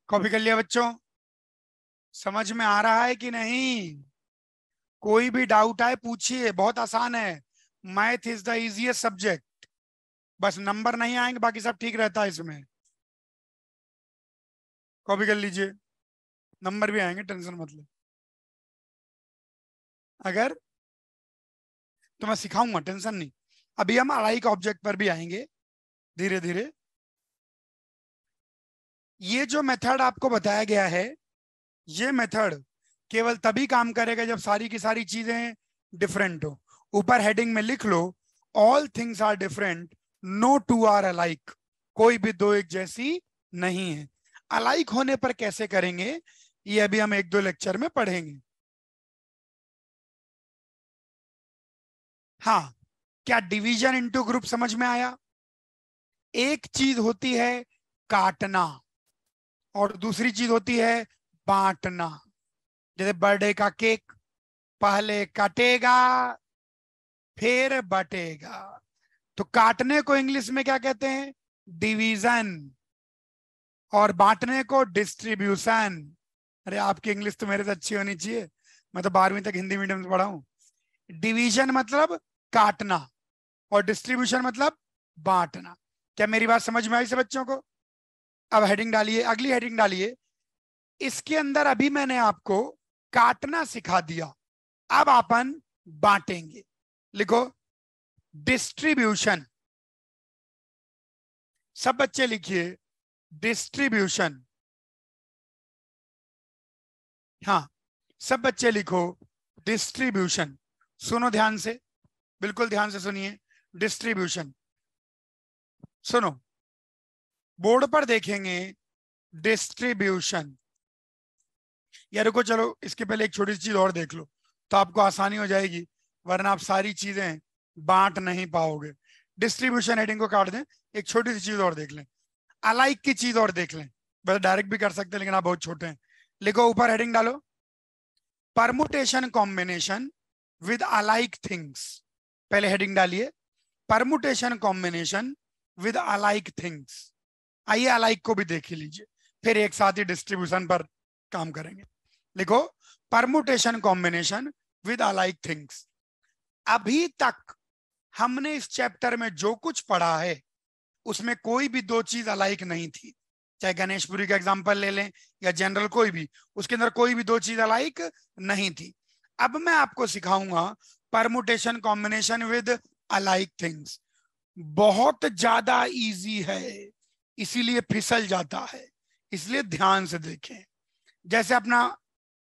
कॉपी कर लिया बच्चों? समझ में आ रहा है कि नहीं? कोई भी डाउट आए पूछिए, बहुत आसान है। Math is the easiest subject, बस नंबर नहीं आएंगे, बाकी सब ठीक रहता है इसमें। कॉपी कर लीजिए, नंबर भी आएंगे, टेंशन मत लो। अगर तो मैं सिखाऊंगा, टेंशन नहीं। अभी हम अढ़ाई के ऑब्जेक्ट पर भी आएंगे धीरे धीरे। ये जो मेथड आपको बताया गया है, ये मेथड केवल तभी काम करेगा जब सारी की सारी चीजें डिफरेंट हो। ऊपर हेडिंग में लिख लो, all things are different, no two are alike. कोई भी दो एक जैसी नहीं है। अलाइक होने पर कैसे करेंगे, ये अभी हम 1-2 लेक्चर में पढ़ेंगे। हाँ, क्या डिवीजन इनटू ग्रुप समझ में आया? एक चीज होती है काटना और दूसरी चीज होती है बांटना। जैसे बर्थडे का केक पहले कटेगा फिर बटेगा, तो काटने को इंग्लिश में क्या कहते हैं? डिवीजन। और बांटने को डिस्ट्रीब्यूशन। अरे आपकी इंग्लिश तो मेरे से अच्छी होनी चाहिए, मैं तो 12वीं तक हिंदी मीडियम से पढ़ा हूं। डिवीजन मतलब काटना और डिस्ट्रीब्यूशन मतलब बांटना। क्या मेरी बात समझ में आई से बच्चों को? अब हेडिंग डालिए, अगली हेडिंग डालिए। इसके अंदर अभी मैंने आपको काटना सिखा दिया, अब अपन बांटेंगे। लिखो डिस्ट्रीब्यूशन, सब बच्चे लिखिए डिस्ट्रीब्यूशन। हाँ, सब बच्चे लिखो डिस्ट्रीब्यूशन। सुनो ध्यान से, बिल्कुल ध्यान से सुनिए। डिस्ट्रीब्यूशन सुनो, बोर्ड पर देखेंगे डिस्ट्रीब्यूशन। या रुको, चलो इसके पहले एक छोटी सी चीज और देख लो तो आपको आसानी हो जाएगी, वरना आप सारी चीजें बांट नहीं पाओगे। डिस्ट्रीब्यूशन हेडिंग को काट दें, एक छोटी सी चीज और देख लें। अलाइक की चीज और देख लें, बस डायरेक्ट भी कर सकते हैं लेकिन आप बहुत छोटे हैं। लिखो, ऊपर हेडिंग डालो, permutation combination with alike things. पहले हेडिंग डालिए, permutation combination with alike things. आइए अलाइक को भी देख लीजिए, फिर एक साथ ही डिस्ट्रीब्यूशन पर काम करेंगे। लिखो, permutation combination with alike things. अभी तक हमने इस चैप्टर में जो कुछ पढ़ा है उसमें कोई भी दो चीज अलाइक नहीं थी। चाहे गणेशपुरी का एग्जांपल ले लें या जनरल कोई भी, उसके अंदर कोई भी दो चीज अलाइक नहीं थी। अब मैं आपको सिखाऊंगा permutation combination with alike things. बहुत ज्यादा इजी है, इसीलिए फिसल जाता है, इसलिए ध्यान से देखें। जैसे अपना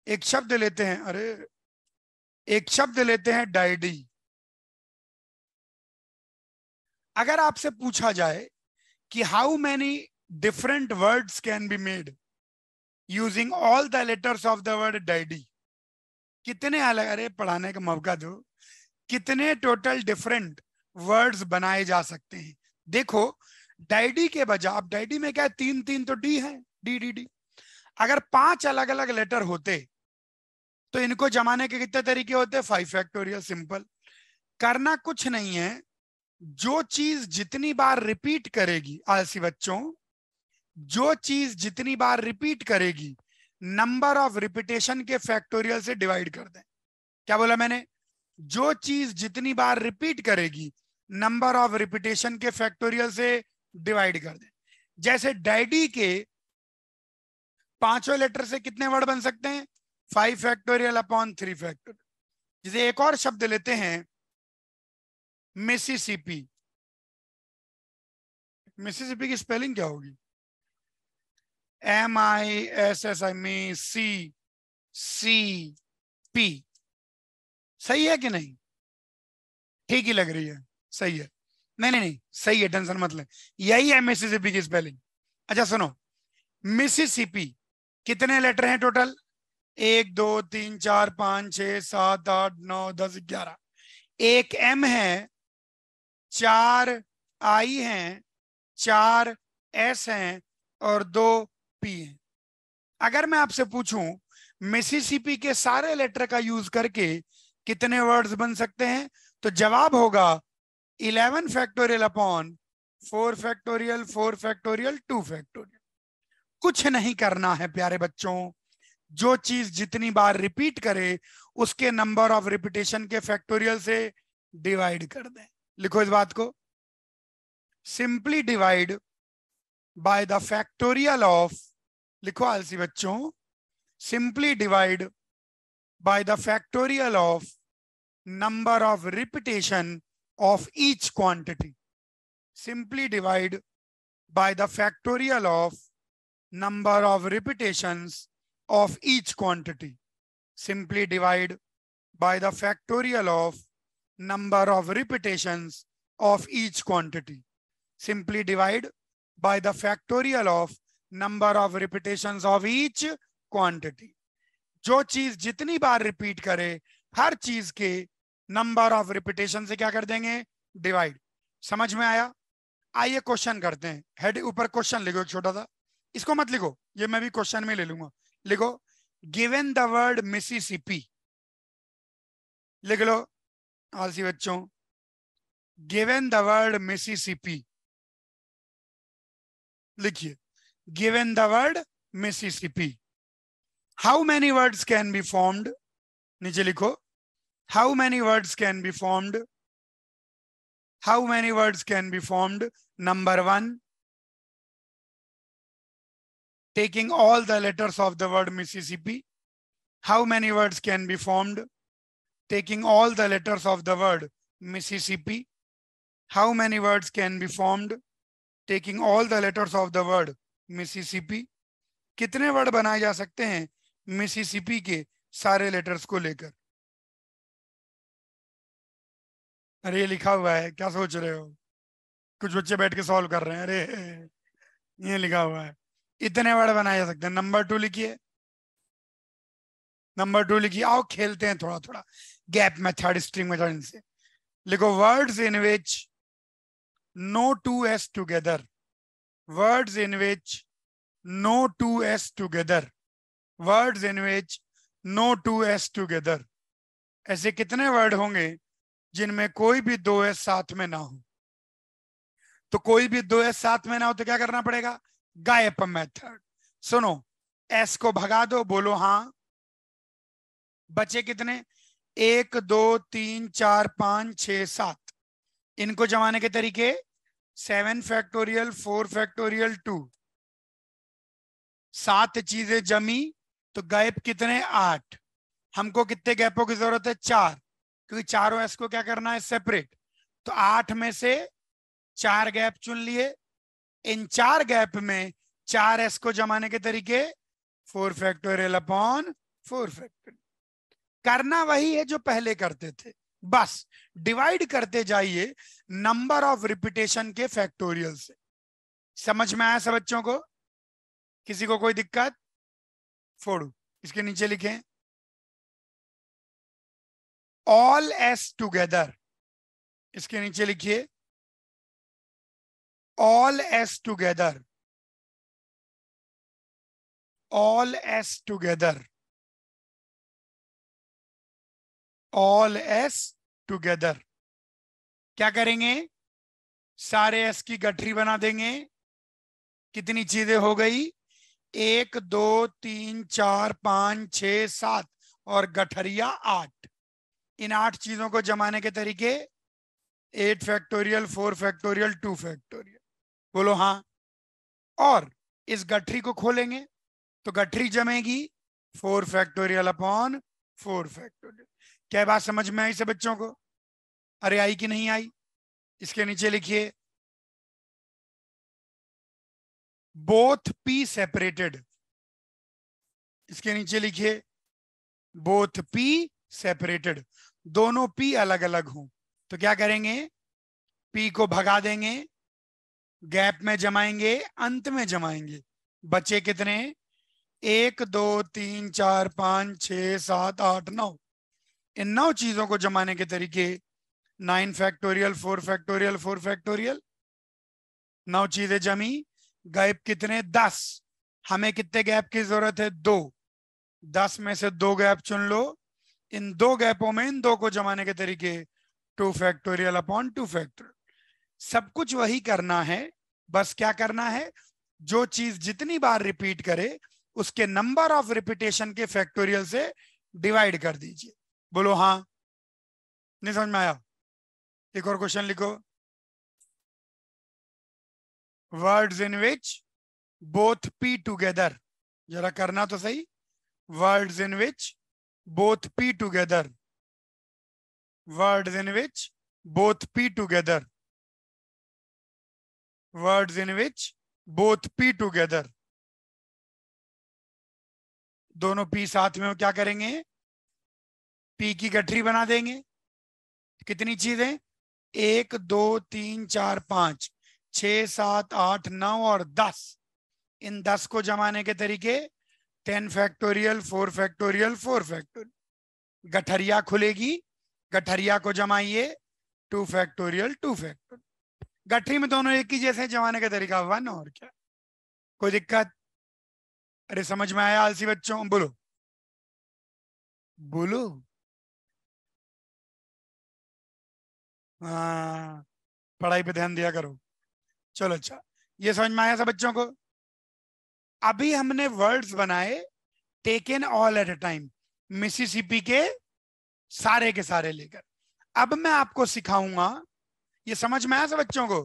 एक शब्द लेते हैं, एक शब्द लेते हैं डैडी। अगर आपसे पूछा जाए कि how many different words can be made using all the letters of the word daddy, कितने अलग, अरे पढ़ाने का मौका दो, कितने टोटल डिफरेंट वर्ड्स बनाए जा सकते हैं। देखो, डैडी के बजाय, अब डैडी में क्या है, तीन तीन तो डी है, डी डी डी। अगर 5 अलग अलग लेटर होते तो इनको जमाने के कितने तरीके होते? 5 फैक्टोरियल। सिंपल, करना कुछ नहीं है। जो चीज जितनी बार रिपीट करेगी, आलसी बच्चों, जो चीज जितनी बार रिपीट करेगी नंबर ऑफ रिपीटेशन के फैक्टोरियल से डिवाइड कर दें। क्या बोला मैंने? जो चीज जितनी बार रिपीट करेगी नंबर ऑफ रिपीटेशन के फैक्टोरियल से डिवाइड कर दें। जैसे डैडी के 5 लेटर से कितने वर्ड बन सकते हैं? 5 फैक्टोरियल अपॉन 3 फैक्टोरियल। जैसे एक और शब्द लेते हैं, मिसिसिपी। मिसिसिपी की स्पेलिंग क्या होगी? MISSICCP। सही है कि नहीं? ठीक ही लग रही है, सही है। नहीं नहीं नहीं, सही है, टेंशन मत ले, यही है मिसिसिपी की स्पेलिंग। अच्छा सुनो, मिसिसिपी कितने लेटर हैं टोटल? 1 2 3 4 5 6 7 8 9 10 11। एक M है, 4 I हैं, 4 S हैं और 2 P हैं। अगर मैं आपसे पूछूं मिसिसिपी के सारे लेटर का यूज करके कितने वर्ड्स बन सकते हैं, तो जवाब होगा 11 factorial upon 4 factorial 4 factorial 2 factorial. कुछ नहीं करना है प्यारे बच्चों, जो चीज जितनी बार रिपीट करे उसके नंबर ऑफ रिपीटेशन के फैक्टोरियल से डिवाइड कर दें। लिखो इस बात को, simply divide by the factorial of, लिखो आलसी बच्चों, simply divide by the factorial of number of repetition of each quantity. Simply divide by the factorial of number of repetitions of each quantity. Simply divide by the factorial of number of repetitions of each quantity. Simply divide by the factorial of number of repetitions of each quantity. जो चीज जितनी बार repeat करे हर चीज के number of repetition से क्या कर देंगे? डिवाइड। समझ में आया? आइए क्वेश्चन करते हैं। हेड ऊपर क्वेश्चन लिखो एक छोटा सा, इसको मत लिखो, ये मैं भी क्वेश्चन में ले लूंगा। लिखो, गिवन द वर्ड मिसिसिपी। लिख लो आलसी बच्चों, गिवन द वर्ड मिसिसिपी। लिखिए, given the word Mississippi, how many words can be formed? नीचे लिखो, how many words can be formed? How many words can be formed? Number 1, taking all the letters of the word Mississippi. How many words can be formed taking all the letters of the word Mississippi? How many words can be formed taking all the letters of the word Mississippi? कितने word बनाए जा सकते हैं Mississippi के सारे letters को लेकर? अरे ये लिखा हुआ है, क्या सोच रहे हो? कुछ बच्चे बैठ के सॉल्व कर रहे हैं। अरे ये लिखा हुआ है, इतने वर्ड बनाए जा सकते हैं। नंबर 2 लिखिए, नंबर 2 लिखिए। आओ खेलते हैं थोड़ा थोड़ा, गैप मेथड, स्ट्रिंग मेथड इनसे। लिखो, words in which no 2 S together. words in which no two s together, words in which no two s together. ऐसे कितने वर्ड होंगे जिनमें कोई भी दो एस साथ में ना हो? तो कोई भी दो एस साथ में ना हो तो क्या करना पड़ेगा? गायब मेथड. सुनो, एस को भगा दो, बोलो हाँ. बचे कितने? 1 2 3 4 5 6 7. इनको जमाने के तरीके 7 फैक्टोरियल 4 फैक्टोरियल 2. 7 चीजें जमी तो गैप कितने? 8. हमको कितने गैपों की जरूरत है? 4, क्योंकि चारों एस को क्या करना है? सेपरेट. तो 8 में से 4 गैप चुन लिए. इन 4 गैप में 4 एस को जमाने के तरीके 4 फैक्टोरियल अपॉन 4 फैक्टोरियल. करना वही है जो पहले करते थे, बस डिवाइड करते जाइए नंबर ऑफ रिपीटेशन के फैक्टोरियल से. समझ में आया सब बच्चों को? किसी को कोई दिक्कत? फोड़ू. इसके नीचे लिखें ऑल एस टुगेदर. इसके नीचे लिखिए all S together, all S together, all S together. क्या करेंगे? सारे एस की गठरी बना देंगे. कितनी चीजें हो गई? 1 2 3 4 5 6 7 और गठरिया 8. इन 8 चीजों को जमाने के तरीके 8 फैक्टोरियल 4 फैक्टोरियल 2 फैक्टोरियल. बोलो हाँ. और इस गठरी को खोलेंगे तो गठरी जमेगी 4 फैक्टोरियल अपॉन 4 फैक्टोरियल. क्या बात समझ में आई से बच्चों को? अरे आई कि नहीं आई? इसके नीचे लिखिए बोथ पी सेपरेटेड. इसके नीचे लिखिए बोथ पी सेपरेटेड. दोनों पी अलग अलग हों तो क्या करेंगे? पी को भगा देंगे, गैप में जमाएंगे, अंत में जमाएंगे. बचे कितने? 1 2 3 4 5 6 7 8 9. इन 9 चीजों को जमाने के तरीके 9 फैक्टोरियल 4 फैक्टोरियल 4 फैक्टोरियल. 9 चीजें जमी, गैप कितने? 10. हमें कितने गैप की जरूरत है? 2. 10 में से 2 गैप चुन लो. इन 2 गैपों में इन 2 को जमाने के तरीके 2 फैक्टोरियल अपॉन 2 फैक्टोरियल. सब कुछ वही करना है, बस क्या करना है? जो चीज जितनी बार रिपीट करे उसके नंबर ऑफ रिपीटेशन के फैक्टोरियल से डिवाइड कर दीजिए. बोलो हाँ. नहीं समझ में आया? एक और क्वेश्चन लिखो. Words in which both P together. जरा करना तो सही. Words in which both P together, words in which both P together, words in which both P together. दोनों पी साथ में क्या करेंगे? पी की गठरी बना देंगे. कितनी चीजें? 1 2 3 4 5 6 7 8 9 और 10. इन 10 को जमाने के तरीके 10 फैक्टोरियल 4 फैक्टोरियल 4 फैक्टोरियल. गठरिया खुलेगी, गठरिया को जमाइए 2 फैक्टोरियल 2 फैक्टोरियल. गठरी में दोनों एक ही जैसे जमाने का तरीका 1. और क्या? कोई दिक्कत? अरे समझ में आया आलसी बच्चों? बोलो बोलो. हाँ, पढ़ाई पे ध्यान दिया करो. चलो अच्छा, ये समझ में आया सब बच्चों को? अभी हमने वर्ड्स बनाए taken all at a time, Mississippi के सारे लेकर. अब मैं आपको सिखाऊंगा. ये समझ में आया सब बच्चों को?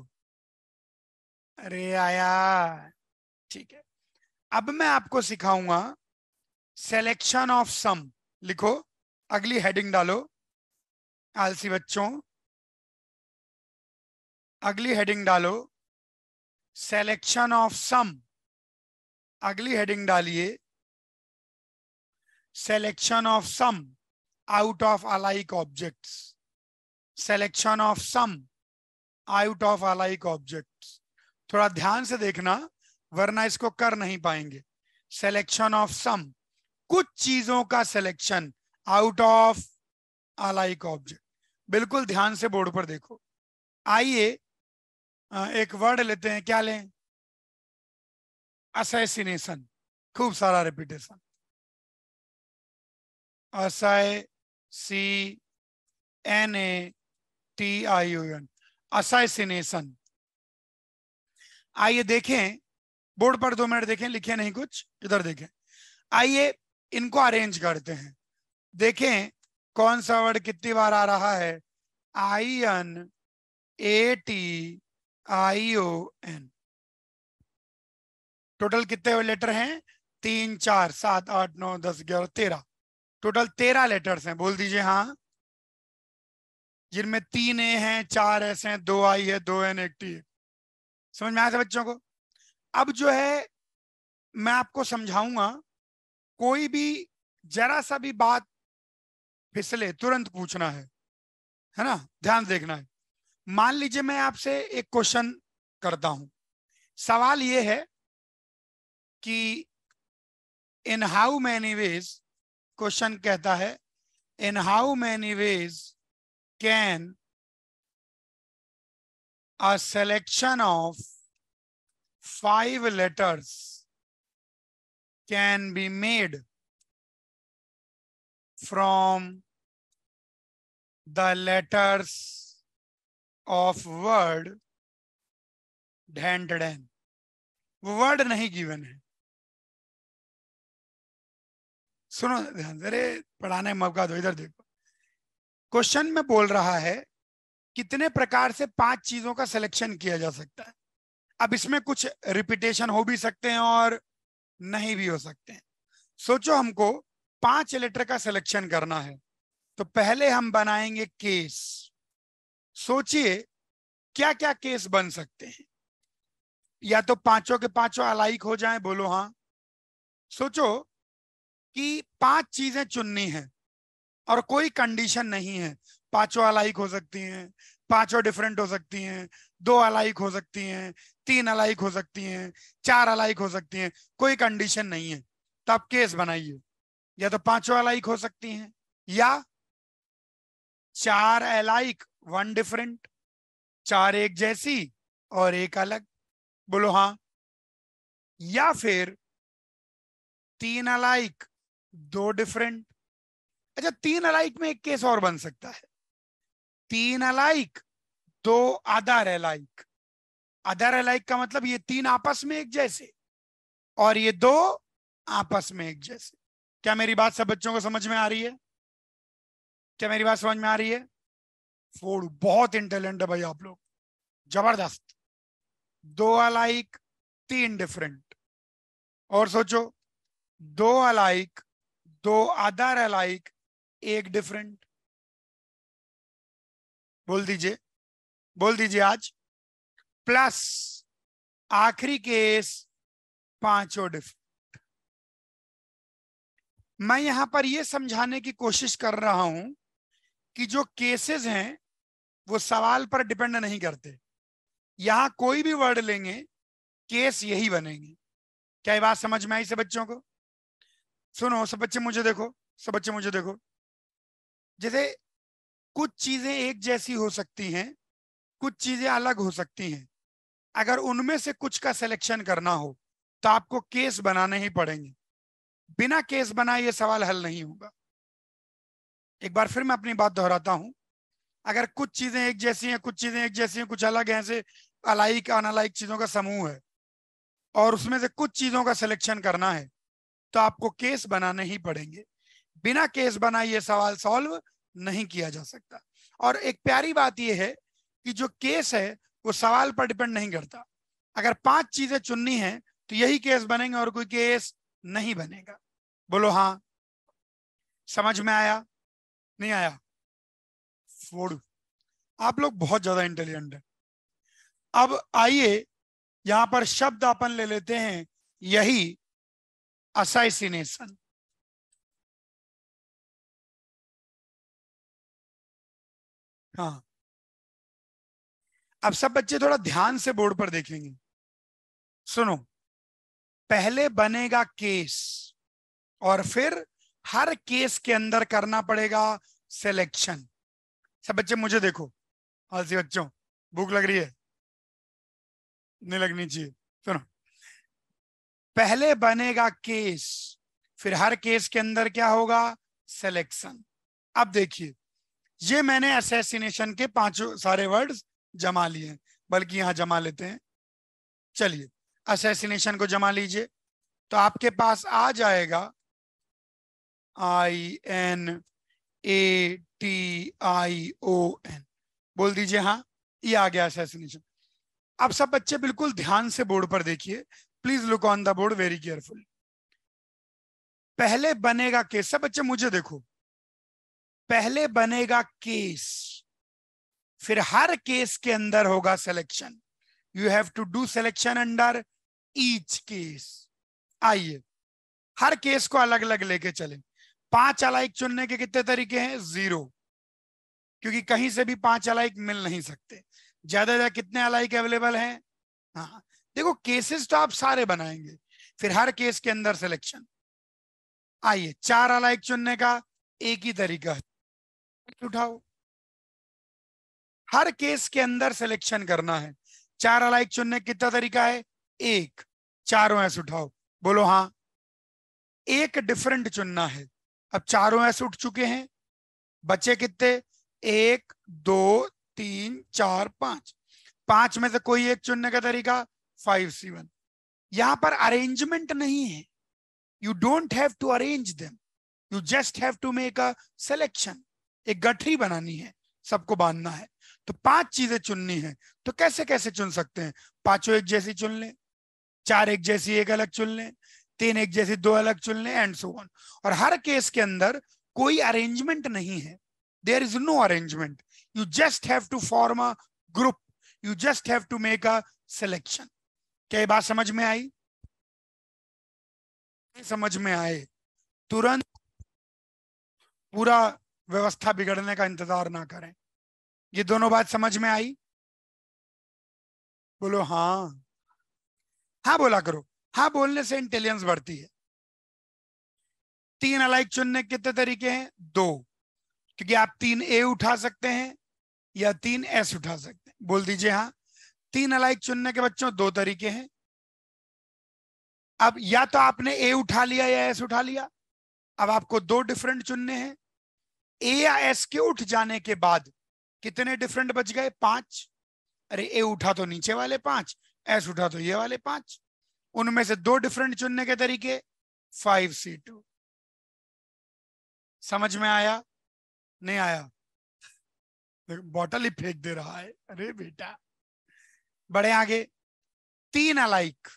अरे आया, ठीक है. अब मैं आपको सिखाऊंगा सिलेक्शन ऑफ सम. लिखो, अगली हेडिंग डालो आलसी बच्चों. अगली हेडिंग डालो सिलेक्शन ऑफ सम. अगली हेडिंग डालिए selection of some out of alike objects. Selection of some out of alike objects. थोड़ा ध्यान से देखना वरना इसको कर नहीं पाएंगे. सिलेक्शन ऑफ सम, कुछ चीजों का selection out of alike object. बिल्कुल ध्यान से बोर्ड पर देखो. आइए एक वर्ड लेते हैं. क्या लें? असैसिनेशन, खूब सारा रिपीटेशन, असैसिनेशन, असैसिनेशन। आइए देखें बोर्ड पर, 2 मिनट देखें, लिखे नहीं कुछ, इधर देखें। आइए इनको अरेंज करते हैं, देखें कौन सा वर्ड कितनी बार आ रहा है। INATION, टोटल कितने लेटर हैं? 3 4 7 8 9 10 11 13, टोटल 13 लेटर्स हैं। बोल दीजिए हाँ। जिनमें 3 ए हैं, 4 एस हैं, 2 आई है, 2 एन, 1 टी है। समझ में आया था बच्चों को? अब जो है मैं आपको समझाऊंगा, कोई भी जरा सा भी बात फिसले तुरंत पूछना है ना, ध्यान देखना है। मान लीजिए मैं आपसे एक क्वेश्चन करता हूं, सवाल ये है कि in how many ways, question कहता है in how many ways can a selection of 5 letters can be made from the letters of word ढैन। वो वर्ड नहीं गिवन है, सुनो ध्यान से, अरे पढ़ाने मौका दो, इधर देखो। क्वेश्चन में बोल रहा है कितने प्रकार से 5 चीजों का सिलेक्शन किया जा सकता है। अब इसमें कुछ रिपीटेशन हो भी सकते हैं और नहीं भी हो सकते हैं। सोचो हमको 5 लेटर का सिलेक्शन करना है, तो पहले हम बनाएंगे केस। सोचिए क्या क्या केस बन सकते हैं। या तो पांचों के पांचों अलाइक हो जाएं, बोलो हाँ। सोचो कि 5 चीजें चुननी है और कोई कंडीशन नहीं है, पांचों अलाइक हो सकती हैं, पांचों डिफरेंट हो सकती हैं, 2 अलाइक हो सकती हैं, 3 अलाइक हो सकती हैं, 4 अलाइक हो सकती हैं, कोई कंडीशन नहीं है। तो आप केस बनाइए, या तो पांचों अलाइक हो सकती हैं, या 4 अलाइक 1 डिफरेंट, 4 एक जैसी और 1 अलग, बोलो हाँ। या फिर 3 अलाइक 2 डिफरेंट। अच्छा, 3 अलाइक में एक केस और बन सकता है, 3 alike 2 other alike. Other alike का मतलब ये 3 आपस में एक जैसे और ये 2 आपस में एक जैसे। क्या मेरी बात सब बच्चों को समझ में आ रही है? क्या मेरी बात समझ में आ रही है? फोड़, बहुत इंटेलिजेंट है भाई आप लोग, जबरदस्त। 2 अलाइक 3 डिफरेंट, और सोचो 2 अलाइक 2 अदर अलाइक 1 डिफरेंट। बोल दीजिए, बोल दीजिए आज। प्लस आखिरी केस 5 डिफरेंट। मैं यहां पर यह समझाने की कोशिश कर रहा हूं कि जो केसेस हैं वो सवाल पर डिपेंड नहीं करते। यहां कोई भी वर्ड लेंगे केस यही बनेंगे। क्या ये बात समझ में आई सब बच्चों को? सुनो सब बच्चे मुझे देखो, सब बच्चे मुझे देखो। जैसे कुछ चीजें एक जैसी हो सकती हैं, कुछ चीजें अलग हो सकती हैं। अगर उनमें से कुछ का सिलेक्शन करना हो तो आपको केस बनाने ही पड़ेंगे। बिना केस बनाए ये सवाल हल नहीं होगा। एक बार फिर मैं अपनी बात दोहराता हूं, अगर कुछ चीजें एक जैसी हैं, कुछ चीजें एक जैसी हैं, कुछ अलग हैं, ऐसे अलाइक अनलाइक चीजों का समूह है और उसमें से कुछ चीजों का सिलेक्शन करना है तो आपको केस बनाने ही पड़ेंगे। बिना केस बनाए ये सवाल सॉल्व नहीं किया जा सकता। और एक प्यारी बात यह है कि जो केस है वो सवाल पर डिपेंड नहीं करता। अगर 5 चीजें चुननी है तो यही केस बनेंगे और कोई केस नहीं बनेगा। बोलो हाँ। समझ में आया? नहीं आया? फोड़, आप लोग बहुत ज्यादा इंटेलिजेंट है। अब आइए यहां पर शब्द अपन ले लेते हैं, यही असैसिनेशन। हाँ, अब सब बच्चे थोड़ा ध्यान से बोर्ड पर देखेंगे। सुनो, पहले बनेगा केस और फिर हर केस के अंदर करना पड़ेगा सिलेक्शन। सब बच्चे मुझे देखो, आलसी बच्चों, भूख लग रही है? नहीं लगनी चाहिए। सुनो, पहले बनेगा केस, फिर हर केस के अंदर क्या होगा, सिलेक्शन। अब देखिए, ये मैंने असैसिनेशन के पांचों सारे वर्ड्स जमा लिए हैं, बल्कि यहां जमा लेते हैं। चलिए असैसिनेशन को जमा लीजिए, तो आपके पास आ जाएगा INATION। बोल दीजिए हाँ, ये आ गया असैसिनेशन। अब सब बच्चे बिल्कुल ध्यान से बोर्ड पर देखिए, please look on the board very careful. पहले बनेगा केस, सब बच्चे मुझे देखो, पहले बनेगा केस, फिर हर केस के अंदर होगा selection. You have to do selection under each case. आइए हर केस को अलग अलग लेके चले। 5 अलाइक चुनने के कितने तरीके हैं, 0, क्योंकि कहीं से भी 5 अलाइक मिल नहीं सकते। ज्यादा ज्यादा कितने अलाइक अवेलेबल हैं, हाँ देखो केसेस तो आप सारे बनाएंगे, फिर हर केस के अंदर सिलेक्शन। आइए 4 अलाइक चुनने का एक ही तरीका है, उठाओ, हर केस के अंदर सिलेक्शन करना है। 4 अलाइक चुनने कितना तरीका है, एक, चारों ऐसे उठाओ, बोलो हाँ। एक डिफरेंट चुनना है। अब चारों ऐसे उठ चुके हैं, बचे कितने, 1 2 3 4 5, 5 में से कोई एक चुनने का तरीका 5C1। यहां पर अरेंजमेंट नहीं है, you don't have to arrange them, you just have to make a selection. एक गठरी बनानी है, सबको बांधना है, तो 5 चीजें चुननी है। तो कैसे कैसे चुन सकते हैं, पांचों एक जैसी चुन लें, 4 एक जैसी एक अलग चुन लें, 3 एक जैसी 2 अलग चुन लें, एंड सो ऑन। और हर केस के अंदर कोई अरेंजमेंट नहीं है, there is no arrangement, you just have to form a group, you just have to make a selection. क्या ये बात समझ में आई, समझ में आए तुरंत पूरा व्यवस्था बिगड़ने का इंतजार ना करें। ये दोनों बात समझ में आई, बोलो हाँ, हाँ बोला करो, हाँ बोलने से इंटेलिजेंस बढ़ती है। 3 अलाइक चुनने के कितने तरीके हैं, 2, क्योंकि आप 3A उठा सकते हैं या 3S उठा सकते हैं, बोल दीजिए हाँ। 3 अलाइक चुनने के बच्चों 2 तरीके हैं। अब या तो आपने A उठा लिया या S उठा लिया, अब आपको 2 डिफरेंट चुनने हैं। A या S के उठ जाने के बाद कितने डिफरेंट बच गए, 5। अरे A उठा तो नीचे वाले 5, S उठा तो ये वाले 5, उनमें से 2 डिफरेंट चुनने के तरीके 5C2। समझ में आया, नहीं आया, बॉटल ही फेंक दे रहा है, अरे बेटा। बड़े आगे, 3 अलाइक,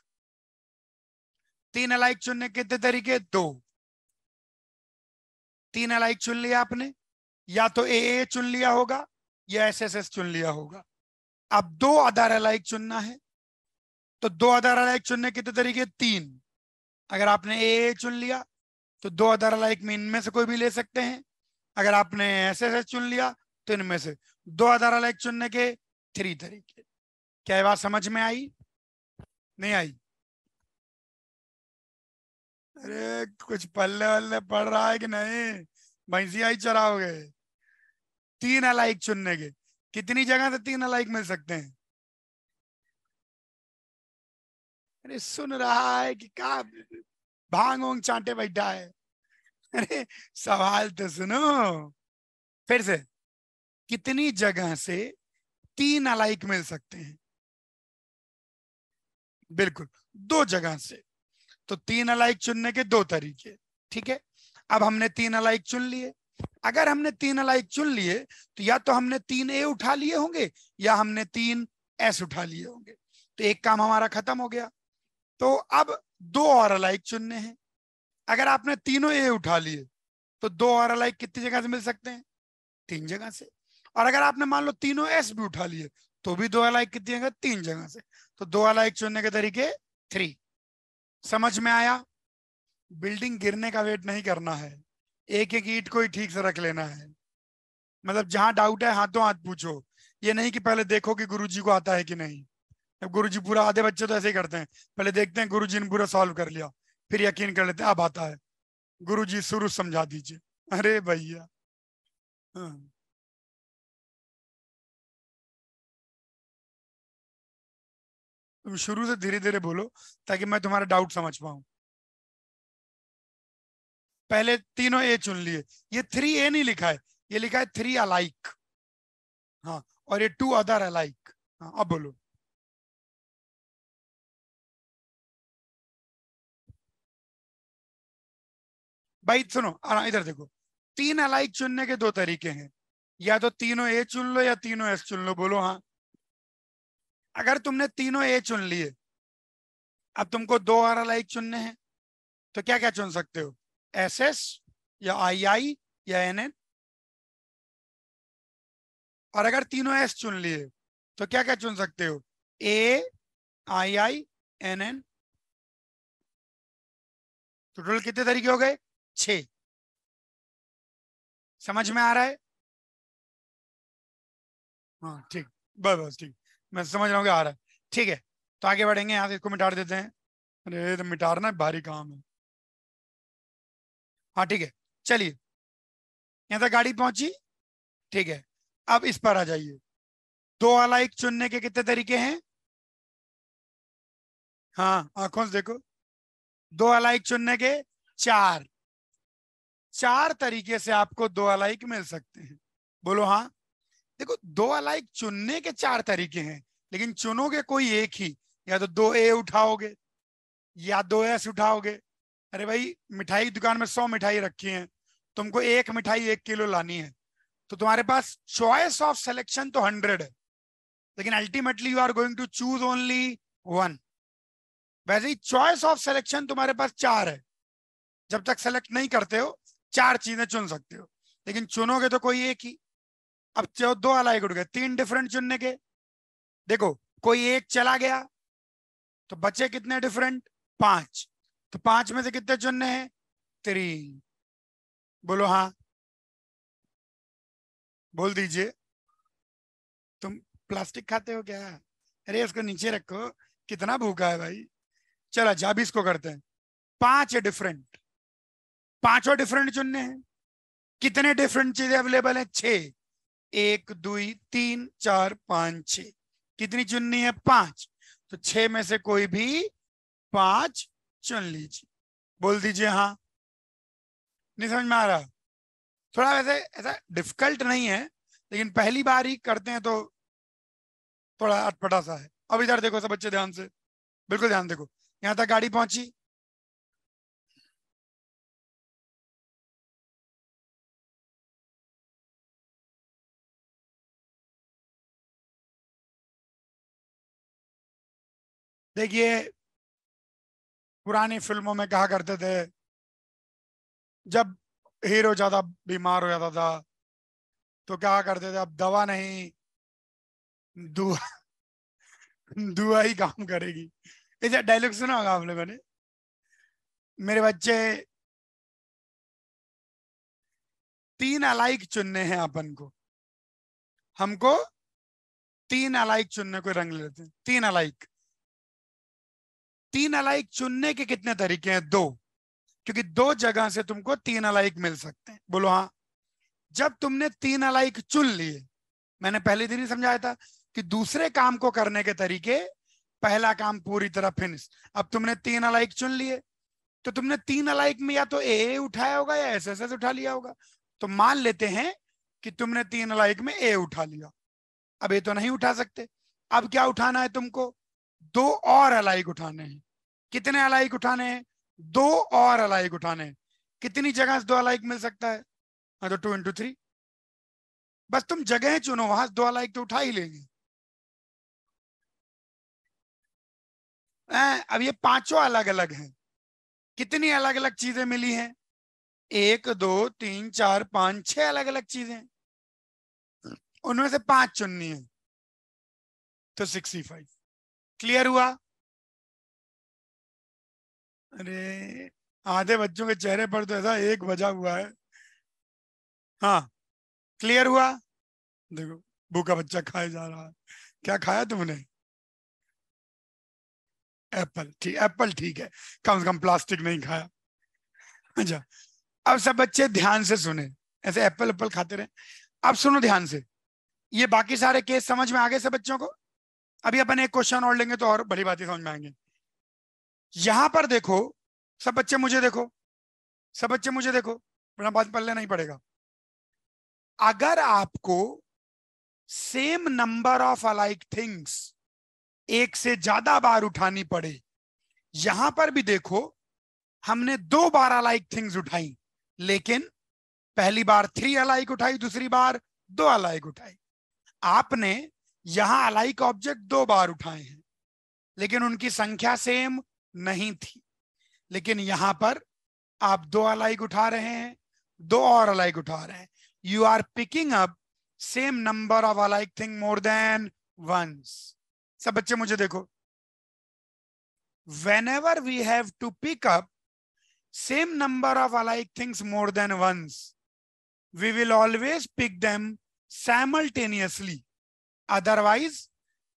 3 अलाइक चुनने के कितने तरीके, 2। 3 अलाइक चुन लिया आपने, या तो AA चुन लिया होगा या SSS चुन लिया होगा। अब 2 अदर अलाइक चुनना है, तो 2 अदर अलाइक चुनने के कितने तरीके, 3। अगर आपने AA चुन लिया तो 2 अदर अलाइक में इनमें से कोई भी ले सकते हैं। अगर आपने SSS चुन लिया तो इनमें से 2 अदर अलाइक चुनने के 3 तरीके। क्या ये बात समझ में आई, नहीं आई, अरे कुछ पल्ले वल्ले पड़ रहा है कि नहीं, भैंसिया ही चराओगे। 3 अलाइक चुनने के कितनी जगह से 3 अलाइक मिल सकते हैं, अरे सुन रहा है कि क्या भांग वोंग चांटे बैठा है, अरे सवाल तो सुनो फिर से। कितनी जगह से 3 अलाइक मिल सकते हैं, बिल्कुल 2 जगह से। तो 3 अलाइक चुनने के 2 तरीके, ठीक है। अब हमने 3 अलाइक चुन लिए, अगर हमने 3 अलाइक चुन लिए तो या तो हमने 3A उठा लिए होंगे या हमने 3S उठा लिए होंगे, तो एक काम हमारा खत्म हो गया। तो अब 2 और अलाइक चुनने हैं। अगर आपने तीनों A उठा लिए तो 2 और अलाइक कितनी जगह से मिल सकते हैं, 3 जगह से। और अगर आपने मान लो तीनों S भी उठा लिए तो भी 2 अलाइक कितनी जगह, 3 जगह से। तो 2 अलाइक चुनने के तरीके 3। समझ में आया, बिल्डिंग गिरने का वेट नहीं करना है, एक एक ईंट को ही ठीक से रख लेना है। मतलब जहां डाउट है हाथों हाथ पूछो, ये नहीं कि पहले देखो कि गुरुजी को आता है कि नहीं। अब गुरुजी पूरा, आधे बच्चे तो ऐसे ही करते हैं, पहले देखते हैं गुरुजी ने पूरा सॉल्व कर लिया, फिर यकीन कर लेते हैं अब आता है, गुरुजी शुरू समझा दीजिए। अरे भैया हाँ। तुम शुरू से धीरे धीरे बोलो ताकि मैं तुम्हारा डाउट समझ पाऊं। पहले तीनों ए चुन लिए, ये 3A नहीं लिखा है, ये लिखा है 3 अलाइक। हाँ, और ये 2 अदर अलाइक। हाँ, अब बोलो। भाई सुनो, इधर देखो, 3 अलाइक चुनने के 2 तरीके हैं, या तो तीनों ए चुन लो या तीनों एस चुन लो। बोलो हाँ। अगर तुमने तीनों ए चुन लिए, अब तुमको 2 और अलाइक चुनने हैं, तो क्या क्या चुन सकते हो? SS या II या NN। और अगर तीनों एस चुन लिए तो क्या क्या चुन सकते हो? AII NN। तो टोटल कितने तरीके हो गए? 6। समझ में आ रहा है? हाँ ठीक, बस बस ठीक, मैं समझ रहा हूँ कि आ रहा है। ठीक है, तो आगे बढ़ेंगे, यहाँ से इसको मिटा देते हैं। अरे तो मिटाना भारी काम है। हाँ ठीक है, चलिए, यहाँ तक गाड़ी पहुंची। ठीक है, अब इस पर आ जाइए। 2 अलाइक चुनने के कितने तरीके हैं? हाँ, आंखों से देखो। 2 अलाइक चुनने के 4 तरीके से आपको 2 अलाइक मिल सकते हैं। बोलो हाँ। देखो, 2 अलाइक चुनने के 4 तरीके हैं, लेकिन चुनोगे कोई एक ही। या तो 2A उठाओगे या 2S उठाओगे। अरे भाई, मिठाई की दुकान में 100 मिठाई रखी है, तुमको एक मिठाई 1 किलो लानी है, तो तुम्हारे पास चॉइस ऑफ सिलेक्शन तो 100 है, लेकिन ultimately you are going to choose only 1। वैसे ही चॉइस ऑफ सिलेक्शन तुम्हारे पास 4 है। जब तक सेलेक्ट नहीं करते हो 4 चीजें चुन सकते हो, लेकिन चुनोगे तो कोई एक ही। अब 2 अलाइक उठ गए, 3 डिफरेंट चुनने के। देखो, कोई एक चला गया तो बचे कितने डिफरेंट? 5। तो 5 में से कितने चुनने हैं? 3। बोलो हाँ, बोल दीजिए। तुम प्लास्टिक खाते हो क्या? अरे इसको नीचे रखो, कितना भूखा है भाई। चलो अच्छा, अब इसको करते हैं। 5 डिफरेंट, 5 डिफरेंट चुनने हैं। कितने डिफरेंट चीजें अवेलेबल है? 6। 1 2 3 4 5 6। कितनी चुननी है? 5। तो 6 में से कोई भी 5 चुन लीजिए। बोल दीजिए हाँ। नहीं समझ में आ रहा? थोड़ा वैसे ऐसा डिफिकल्ट नहीं है, लेकिन पहली बार ही करते हैं तो थोड़ा अटपटा सा है। अब इधर देखो सब बच्चे, ध्यान से, बिल्कुल ध्यान देखो। यहां तक गाड़ी पहुंची। देखिए, पुरानी फिल्मों में कहा करते थे, जब हीरो ज्यादा बीमार हो जाता था तो क्या करते थे? अब दवा नहीं, दुआ दुआ ही काम करेगी। ऐसा डायलॉग सुना होगा आप लोगों ने। मेरे बच्चे, 3 अलाइक चुनने हैं अपन को। हमको 3 अलाइक चुनने को रंग लेते हैं। 3 अलाइक, 3 अलाइक चुनने के कितने तरीके हैं? 2, क्योंकि 2 जगह से तुमको 3 अलाइक मिल सकते हैं। बोलो हाँ। जब तुमने 3 अलाइक चुन लिए, मैंने पहले दिन ही समझाया था कि दूसरे काम को करने के तरीके, पहला काम पूरी तरह फिनिश। अब तुमने 3 अलाइक चुन लिए, तो तुमने 3 अलाइक में या तो ए उठाया होगा या SSS उठा लिया होगा। तो मान लेते हैं कि तुमने 3 अलाइक में ए उठा लिया। अब ये तो नहीं उठा सकते, अब क्या उठाना है तुमको? 2 और अलाइक उठाने हैं। कितने अलाइक उठाने हैं? 2 और अलाइक उठाने हैं। कितनी जगह से 2 अलाइक मिल सकता है? हाँ, तो 2 into 3। बस तुम जगह चुनो, वहां 2 अलाइक तो उठा ही लेंगे। अब ये 5 अलग अलग हैं। कितनी अलग अलग चीजें मिली हैं? 1 2 3 4 5 6 अलग अलग चीजें, उनमें से 5 चुननी है, तो 65। क्लियर हुआ? अरे, आधे बच्चों के चेहरे पर तो ऐसा एक बजा हुआ है। हाँ, क्लियर हुआ? देखो, भूखा बच्चा खाए जा रहा है। क्या खाया तुमने? एप्पल। ठीक, एप्पल ठीक है, कम से कम प्लास्टिक नहीं खाया। अच्छा, अब सब बच्चे ध्यान से सुने, ऐसे एप्पल एप्पल खाते रहे। अब सुनो ध्यान से, ये बाकी सारे केस समझ में आ गए सब बच्चों को? अभी अपन एक क्वेश्चन और लेंगे तो और बड़ी बातें समझ में आएंगे। यहां पर देखो, सब बच्चे मुझे देखो, सब बच्चे मुझे देखो, बड़ा बात पल्ले नहीं पड़ेगा। अगर आपको same number of alike things एक से ज्यादा बार उठानी पड़े, यहां पर भी देखो हमने 2 बार अलाइक थिंग्स उठाई, लेकिन पहली बार 3 अलाइक उठाई, दूसरी बार 2 अलाइक उठाई। आपने यहां अलाइक ऑब्जेक्ट 2 बार उठाए हैं, लेकिन उनकी संख्या सेम नहीं थी। लेकिन यहां पर आप 2 अलाइक उठा रहे हैं, 2 और अलाइक उठा रहे हैं। You are picking up same number of alike thing more than once. सब बच्चे मुझे देखो, whenever we have to pick up same number of alike things more than once, we will always pick them simultaneously. Otherwise,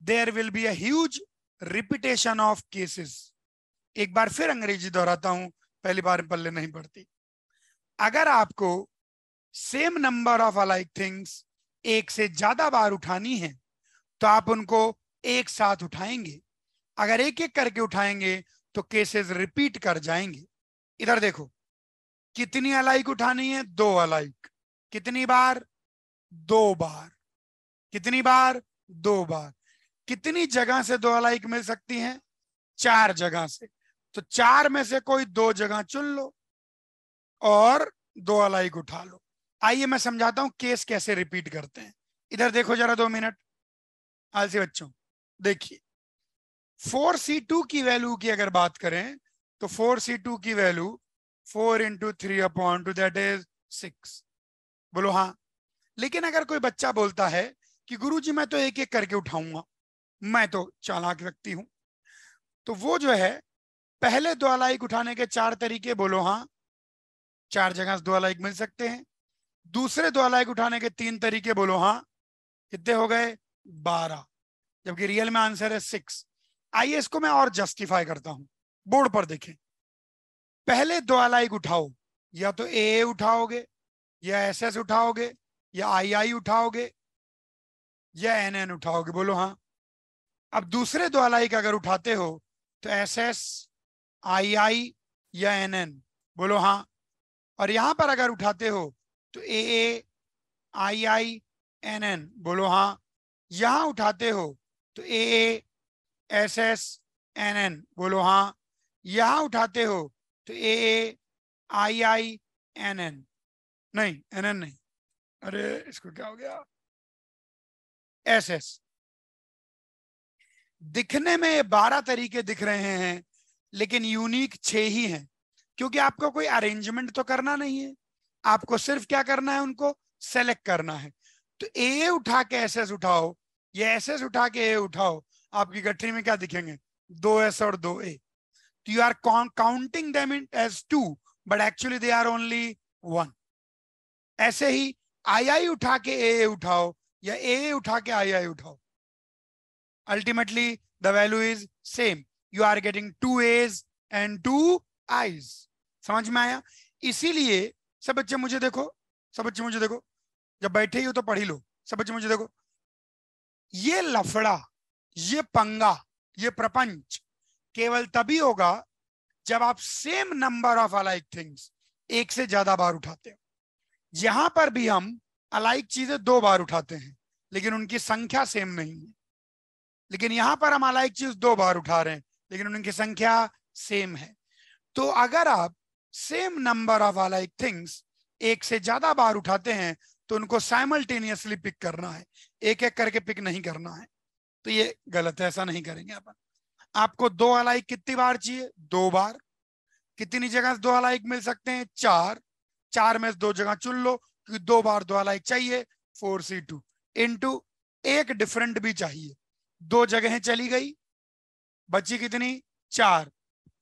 there will be a huge repetition of cases. एक बार फिर अंग्रेजी दोहराता हूं, पहली बार पल्ले नहीं पड़ती। अगर आपको same number of alike things एक से ज्यादा बार उठानी है तो आप उनको एक साथ उठाएंगे। अगर एक एक करके उठाएंगे तो केसेस रिपीट कर जाएंगे। इधर देखो, कितनी अलाइक उठानी है? 2 अलाइक। कितनी बार? 2 बार। कितनी बार? 2 बार। कितनी जगह से 2 अलाइक मिल सकती हैं? 4 जगह से। तो 4 में से कोई 2 जगह चुन लो और 2 अलाइक उठा लो। आइए मैं समझाता हूं केस कैसे रिपीट करते हैं। इधर देखो जरा 2 मिनट आलसी बच्चों, देखिए 4c2 की वैल्यू की अगर बात करें तो 4c2 की वैल्यू 4 × 3/2 दैट इज 6। बोलो हाँ। लेकिन अगर कोई बच्चा बोलता है कि गुरुजी मैं तो एक एक करके उठाऊंगा, मैं तो चालाक व्यक्ति हूं, तो वो जो है पहले 2 अलाइक उठाने के 4 तरीके, बोलो हाँ, 4 जगह से 2 अलाइक मिल सकते हैं। दूसरे 2 अलाइक उठाने के 3 तरीके, बोलो हाँ, कितने हो गए? 12, जबकि रियल में आंसर है 6। आइए इसको मैं और जस्टिफाई करता हूं, बोर्ड पर देखें। पहले 2 अलाइक उठाओ, या तो ए उठाओगे, या एसएस उठाओगे, या आई उठाओगे, या एनएन उठाओगे, बोलो हाँ। अब दूसरे 2 अलाइक अगर उठाते हो तो एसएस, आई या एनएन, बोलो हाँ। और यहां पर अगर उठाते हो तो ए, आई, एनएन, बोलो हाँ। यहां उठाते हो तो ए, एसएस, एनएन, बोलो हाँ। यहां उठाते हो तो ए, आई, एनएन, नहीं एनएन नहीं, अरे इसको क्या हो गया, एसएस। दिखने में ये 12 तरीके दिख रहे हैं, लेकिन यूनिक 6 ही हैं, क्योंकि आपको कोई अरेंजमेंट तो करना नहीं है, आपको सिर्फ क्या करना है, उनको सेलेक्ट करना है। तो ए उठा के एसएस उठाओ, या एसएस उठा के ए उठाओ, आपकी गठरी में क्या दिखेंगे? 2 एस और 2 ए। तो you are counting them as 2, but actually they are only 1। ऐसे ही आई उठा के ए उठाओ, या ए उठा के आई उठाओ, ultimately the value is same. You are getting 2 A's and 2 I's. समझ में आया? इसीलिए सब बच्चे मुझे देखो, सब बच्चे मुझे देखो, जब बैठे ही हो तो पढ़ ही लो। सब बच्चे मुझे देखो, ये लफड़ा, ये पंगा, ये प्रपंच केवल तभी होगा जब आप same number of alike things एक से ज्यादा बार उठाते हो। यहां पर भी हम अलाइक चीजें 2 बार उठाते हैं, लेकिन उनकी संख्या सेम नहीं है। लेकिन यहां पर हम अलाइक चीज 2 बार उठा रहे हैं, लेकिन उनकी संख्या सेम है। तो अगर आप same number of alike things एक से ज्यादा बार उठाते हैं तो उनको साइमल्टेनियसली पिक करना है, एक एक करके पिक नहीं करना है। तो ये गलत है, ऐसा नहीं करेंगे अपन। आपको 2 अलाइक कितनी बार चाहिए? 2 बार। कितनी जगह से 2 अलाइक मिल सकते हैं? 4। 4 में से 2 जगह चुन लो, क्योंकि 2 बार 2 अलाइक चाहिए। 4c2 इंटू एक डिफरेंट भी चाहिए, 2 जगहें चली गई, बची कितनी? 4।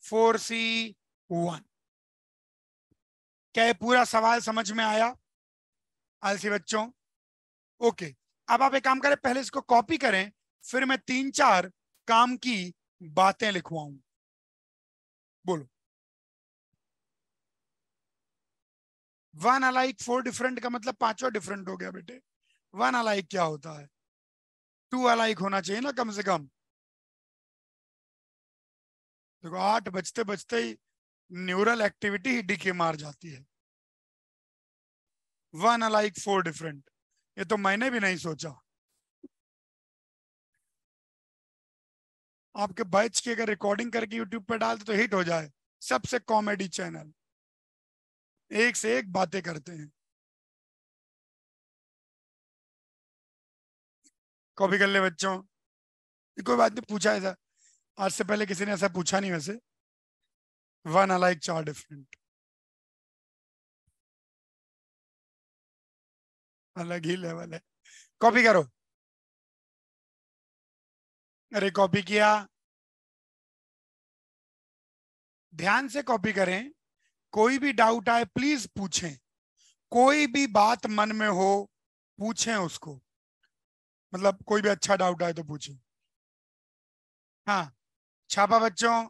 4c1। क्या ये पूरा सवाल समझ में आया आलसी बच्चों? ओके, अब आप एक काम करें, पहले इसको कॉपी करें, फिर मैं 3-4 काम की बातें लिखवाऊं। बोलो। 1 अलाइक 4 डिफरेंट का मतलब 5वां डिफरेंट हो गया बेटे। 1 अलाइक क्या होता है? 2 अलाइक होना चाहिए ना कम से कम, देखो 8 बजते बजते ही न्यूरल एक्टिविटी ही डीके मार जाती है। 1 अलाइक 4 डिफरेंट, ये तो मैंने भी नहीं सोचा। आपके बैच की अगर रिकॉर्डिंग करके यूट्यूब पे डाल दे तो हिट हो जाए। सबसे कॉमेडी चैनल, एक से एक बातें करते हैं। कॉपी कर ले बच्चों, कोई बात नहीं, पूछा ऐसा आज से पहले किसी ने ऐसा पूछा नहीं वैसे। 1 अलाइक 4 डिफरेंट, अलग ही लेवल है। कॉपी करो। अरे कॉपी किया, ध्यान से कॉपी करें। कोई भी डाउट आए प्लीज पूछें, कोई भी बात मन में हो पूछें उसको, मतलब कोई भी अच्छा डाउट आए तो पूछें। हाँ छापा बच्चों,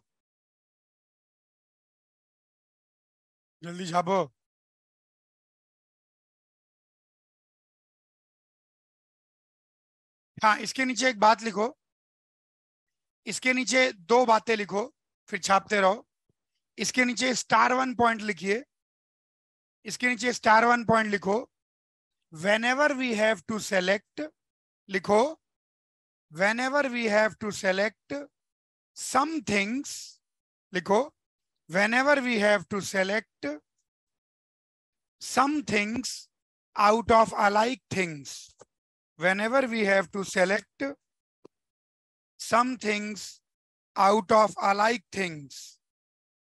जल्दी छापो। हाँ इसके नीचे एक बात लिखो, इसके नीचे 2 बातें लिखो, फिर छापते रहो। इसके नीचे *1 पॉइंट लिखिए, इसके नीचे *1 पॉइंट लिखो। whenever we have to select, लिखो whenever we have to select some things, लिखो whenever we have to select some things out of alike things, whenever we have to select some things out of alike things,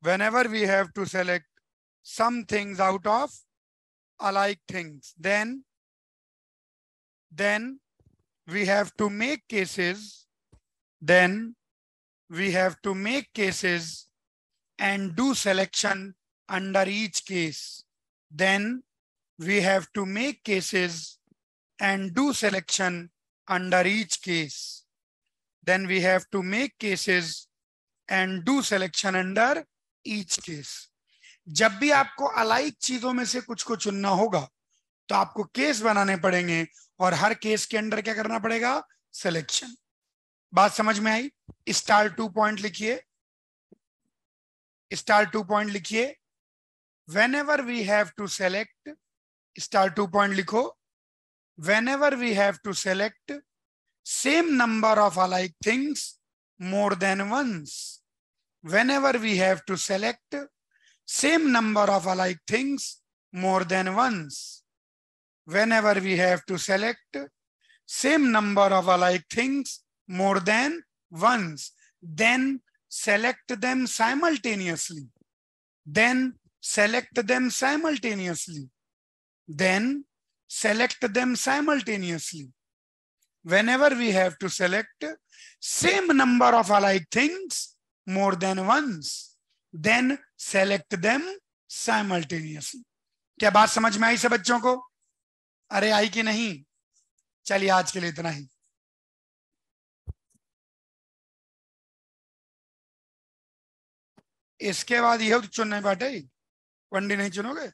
whenever we have to select some things out of alike things, then we have to make cases, then we have to make cases and do selection under each case. Then we have to make cases and do selection under each case. Then we have to make cases and do selection under each case. जब भी आपको alike चीजों में से कुछ को चुनना होगा तो आपको केस बनाने पड़ेंगे और हर केस के अंदर क्या करना पड़ेगा, सिलेक्शन। बात समझ में आई? *2 पॉइंट लिखिए, *2 पॉइंट लिखिए। whenever we have to select, *2 point लिखो, whenever we have to select same number of alike things more than once, whenever we have to select same number of alike things more than once, whenever we have to select same number of alike things more than once, then select them simultaneously, then select them simultaneously, then select them simultaneously. Whenever we have to select same number of alike things more than once, then select them simultaneously. क्या बात समझ में आई सब बच्चों को? अरे आई कि नहीं? चलिए आज के लिए इतना ही। इसके बाद यह चुनने बाटे, वनडी नहीं चुनोगे?